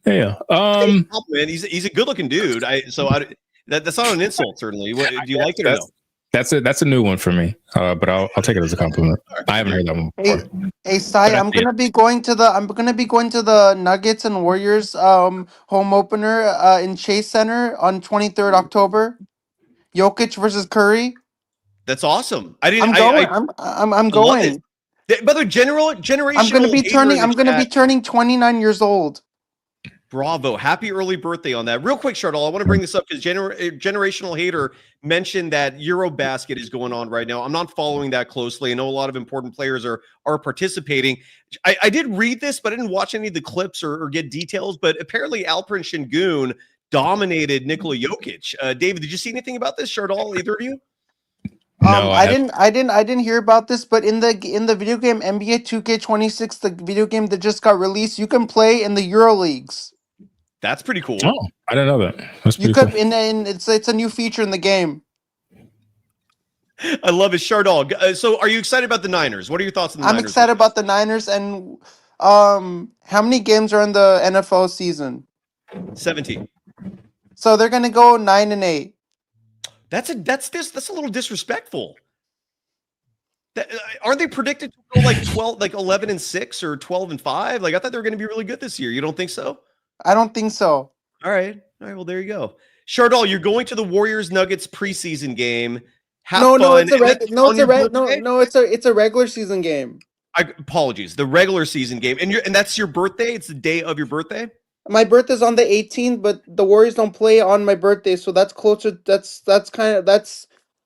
A: Compliment. He's a good-looking dude. That's not an insult, certainly. Do you like it or no?
B: That's a new one for me, but I'll take it as a compliment. I haven't heard that one before.
L: Hey, Sai, I'm gonna be going to the Nuggets and Warriors home opener in Chase Center on 23rd October. Jokic versus Curry.
A: That's awesome. I'm
L: going.
A: By the way, generational.
L: I'm gonna be turning 29 years old.
A: Bravo. Happy early birthday on that. Real quick, Shardal, I want to bring this up because Generational Hater mentioned that Eurobasket is going on right now. I'm not following that closely. I know a lot of important players are participating. I did read this, but I didn't watch any of the clips or get details. But apparently Alperen Şengün dominated Nikola Jokic. David, did you see anything about this, Shardal, either of you?
B: No,
L: I didn't hear about this, but in the video game NBA 2K26, the video game that just got released, you can play in the Euro leagues.
A: That's pretty cool.
B: Oh, I didn't know that. That's
L: You
B: pretty
L: could,
B: cool.
L: and it's a new feature in the game.
A: I love it, Shardal. So, are you excited about the Niners? What are your thoughts on the Niners?
L: I'm excited about the Niners, and how many games are in the NFL season?
A: 17.
L: So they're gonna go 9-8.
A: That's a little disrespectful. Aren't they predicted to go like 12, like 11-6 or 12-5? Like I thought they were going to be really good this year. You don't think so?
L: I don't think so.
A: All right. Well, there you go. Shardal, you're going to the Warriors Nuggets preseason game. Have fun.
L: It's a regular season game.
A: Apologies. The regular season game, and that's your birthday. It's the day of your birthday.
L: My birthday's on the 18th, but the Warriors don't play on my birthday, so that's closer.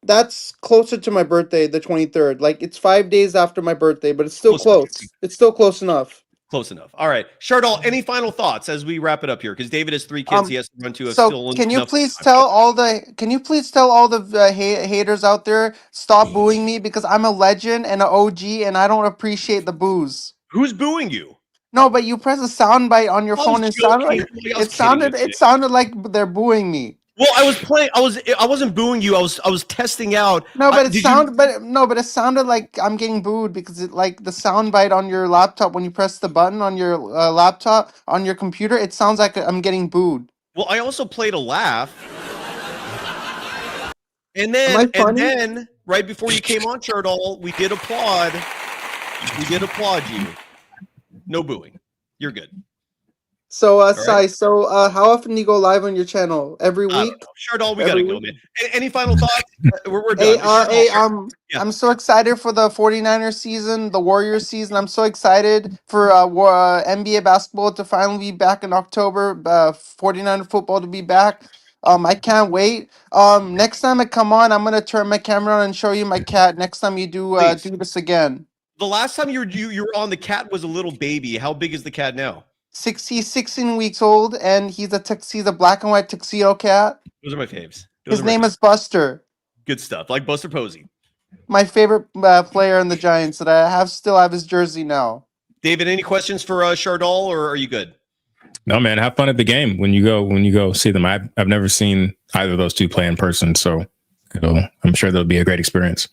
L: That's closer to my birthday, the 23rd. Like it's 5 days after my birthday, but it's still close. It's still close enough.
A: Close enough. All right, Shardal. Any final thoughts as we wrap it up here? Because David has 3 kids. He has to run to.
L: So can you please tell all the haters out there stop booing me because I'm a legend and an OG and I don't appreciate the boos.
A: Who's booing you?
L: No, but you press a soundbite on your phone and it sounded like they're booing me.
A: Well, I was playing. I wasn't booing you. I was testing out.
L: No, but it sounded like I'm getting booed because it like the soundbite on your laptop when you press the button on your laptop on your computer. It sounds like I'm getting booed.
A: Well, I also played a laugh, and then right before you came on, Shardal, we did applaud. We did applaud you. No booing. You're good.
L: So, Sai, how often do you go live on your channel? Every week?
A: Shardal, we gotta go, man. Any final thoughts? We're done.
L: I'm so excited for the 49ers season, the Warriors season. I'm so excited for NBA basketball to finally be back in October, 49er football to be back. I can't wait. Next time I come on, I'm gonna turn my camera on and show you my cat. Next time you do this again.
A: The last time you were on, the cat was a little baby. How big is the cat now?
L: He's 16 weeks old, and he's a black and white tuxedo cat.
A: Those are my faves.
L: His name is Buster.
A: Good stuff, like Buster Posey.
L: My favorite player in the Giants that I still have his jersey now.
A: David, any questions for Shardal, or are you good?
B: No, man. Have fun at the game when you go see them. I've never seen either of those two play in person, so I'm sure that'll be a great experience.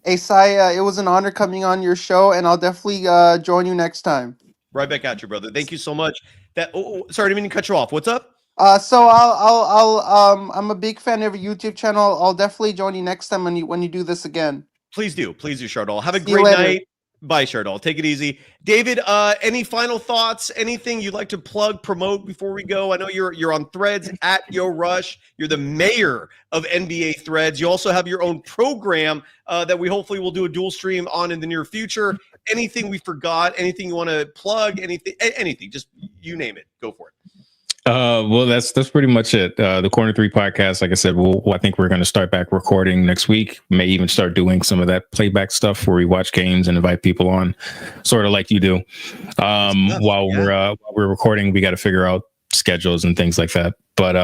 L: Hey, Sai, it was an honor coming on your show, and I'll definitely join you next time.
A: Right back at you, brother. Thank you so much. Sorry, I didn't mean to cut you off. What's up?
L: So I'm a big fan of your YouTube channel. I'll definitely join you next time when you do this again.
A: Please do, Shardal. Have a great night. Bye, Shardal. Take it easy. David, any final thoughts? Anything you'd like to plug, promote before we go? I know you're on Threads at Yo Rush. You're the mayor of NBA Threads. You also have your own program that we hopefully will do a dual stream on in the near future. Anything we forgot? Anything you want to plug? Anything? Just you name it. Go for it.
B: Well, that's pretty much it. The Corner 3 podcast, like I said, I think we're going to start back recording next week. May even start doing some of that playback stuff where we watch games and invite people on, sort of like you do. While we're recording, we got to figure out schedules and things like that. But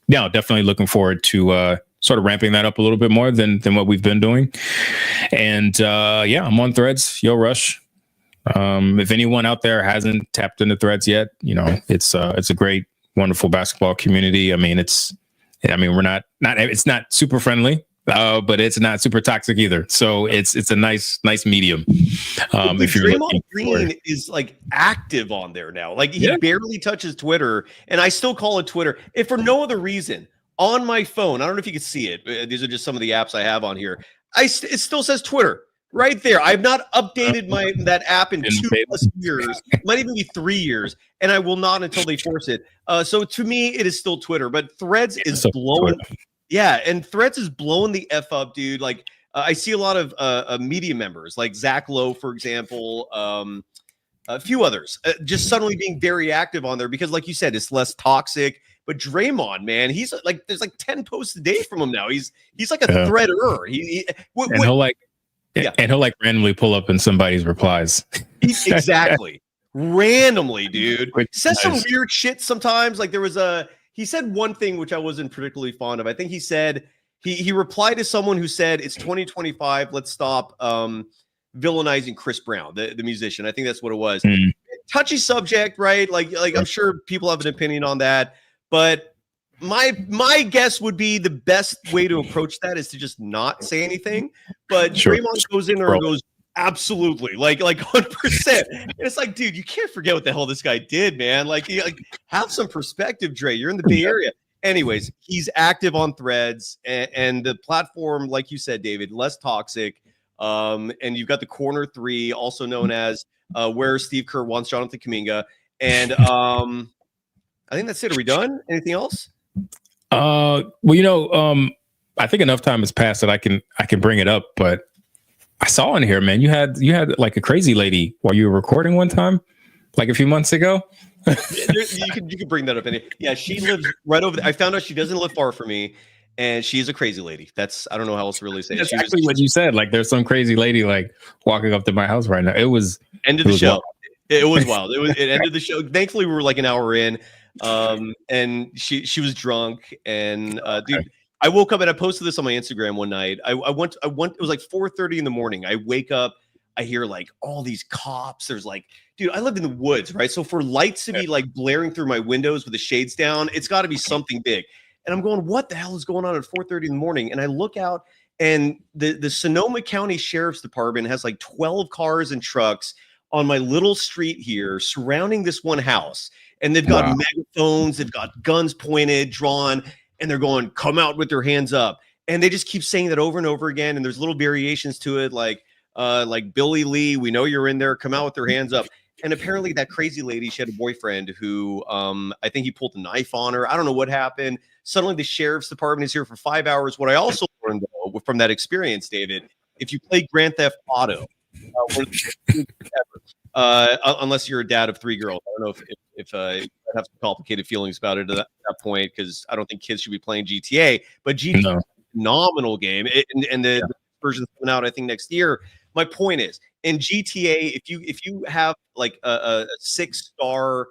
B: yeah, definitely looking forward to sort of ramping that up a little bit more than what we've been doing. And yeah, I'm on Threads. Yo, Rush. If anyone out there hasn't tapped into Threads yet, it's a great, wonderful basketball community. I mean, we're not it's not super friendly, but it's not super toxic either. So it's a nice medium. If you're
A: Draymond Green is like active on there now. Like he barely touches Twitter, and I still call it Twitter. If for no other reason, on my phone, I don't know if you can see it. These are just some of the apps I have on here. It still says Twitter. Right there. I've not updated that app in 2+ years. It might even be 3 years, and I will not until they force it. So to me, it is still Twitter, but Threads is blowing. Yeah, and Threads is blowing the F up, dude. Like I see a lot of media members, like Zach Lowe, for example, a few others, just suddenly being very active on there because, like you said, it's less toxic. But Draymond, man, he's like there's like 10 posts a day from him now. He's like a threader.
B: He'll like randomly pull up in somebody's replies.
A: Exactly. Randomly, dude. Says some weird shit sometimes. Like he said one thing which I wasn't particularly fond of. I think he said he replied to someone who said it's 2025. Let's stop villainizing Chris Brown, the musician. I think that's what it was. Touchy subject, right? Like I'm sure people have an opinion on that, but my guess would be the best way to approach that is to just not say anything. But Draymond goes in there and goes, absolutely, like 100%. And it's like, dude, you can't forget what the hell this guy did, man. Like have some perspective, Dre. You're in the Bay Area. Anyways, he's active on Threads, and the platform, like you said, David, less toxic. And you've got the Corner 3, also known as where Steve Kerr wants Jonathan Kuminga. And I think that's it. Are we done? Anything else?
B: Well, I think enough time has passed that I can bring it up, but I saw in here, man, you had like a crazy lady while you were recording one time, like a few months ago.
A: you can bring that up. Yeah, she lives right over there. I found out she doesn't live far from me, and she's a crazy lady. That's, I don't know how else to really say.
B: That's actually what you said. Like, there's some crazy lady like walking up to my house right now. It was
A: end of the show. It was wild. It ended the show. Thankfully, we were like an hour in. And she was drunk, and dude, I woke up and I posted this on my Instagram one night. I went, it was like 4:30 in the morning. I wake up, I hear like all these cops. There's like, dude, I live in the woods, right? So for lights to be like blaring through my windows with the shades down, it's got to be something big. And I'm going, what the hell is going on at 4:30 in the morning? And I look out, and the Sonoma County Sheriff's Department has like 12 cars and trucks on my little street here surrounding this one house. And they've got megaphones, they've got guns pointed, drawn, and they're going, come out with their hands up. And they just keep saying that over and over again. And there's little variations to it, like Billy Lee, we know you're in there, come out with their hands up. And apparently that crazy lady, she had a boyfriend who I think he pulled a knife on her. I don't know what happened. Suddenly the sheriff's department is here for 5 hours. What I also learned though, from that experience, David, if you play Grand Theft Auto, unless you're a dad of 3 girls, I don't know if I have some complicated feelings about it at that point, because I don't think kids should be playing GTA. But GTA is a phenomenal game, and the version's coming out I think next year. My point is, in GTA, if you have like a 6-star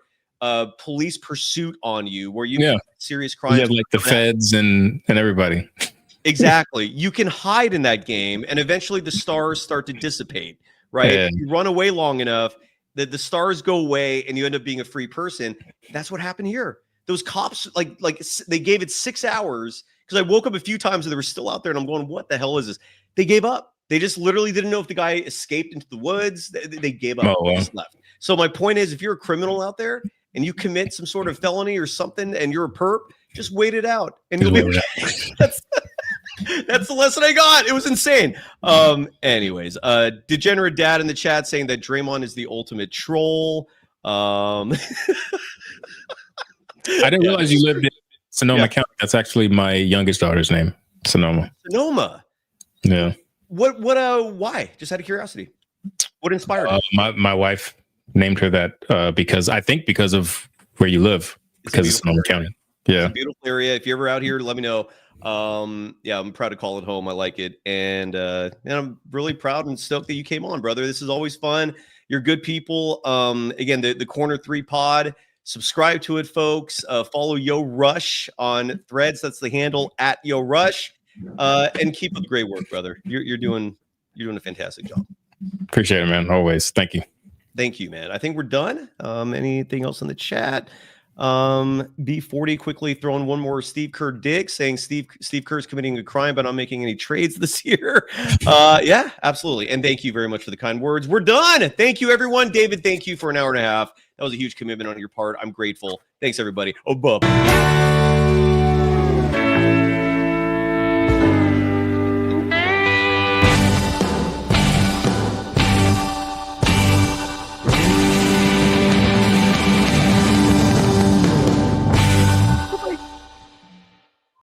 A: police pursuit on you, where you have serious crimes,
B: you have like the feds and everybody.
A: Exactly, you can hide in that game, and eventually the stars start to dissipate. Right, if you run away long enough, the stars go away, and you end up being a free person. That's what happened here. Those cops, like they gave it 6 hours, because I woke up a few times and they were still out there, and I'm going, what the hell is this? They gave up. They just literally didn't know if the guy escaped into the woods. They gave up. They just left. So my point is, if you're a criminal out there and you commit some sort of felony or something, and you're a perp, just wait it out, and you'll be okay. That's the lesson I got. It was insane. Anyways, degenerate dad in the chat saying that Draymond is the ultimate troll. I
B: didn't realize you lived in Sonoma County. That's actually my youngest daughter's name, Sonoma.
A: Sonoma.
B: Yeah.
A: What why? Just out of curiosity. What inspired it?
B: My wife named her that because of where you live, because of Sonoma County. Yeah.
A: It's a beautiful area. If you're ever out here, let me know. I'm proud to call it home. I like it. And I'm really proud and stoked that you came on, brother. This is always fun. You're good people. Again, the Corner 3 pod, Subscribe to it, folks. Follow Yo Rush on Threads. That's the handle at Yo Rush. And keep up the great work, brother. You're doing a fantastic job.
B: Appreciate it, man. Always. Thank you.
A: Thank you, man. I think we're done. Anything else in the chat? B40 quickly throwing one more Steve Kerr dig, saying Steve Kerr's committing a crime by not making any trades this year. Yeah, absolutely. And thank you very much for the kind words. We're done. Thank you, everyone. David, thank you for an hour and a half. That was a huge commitment on your part. I'm grateful. Thanks, everybody. Oh, bub.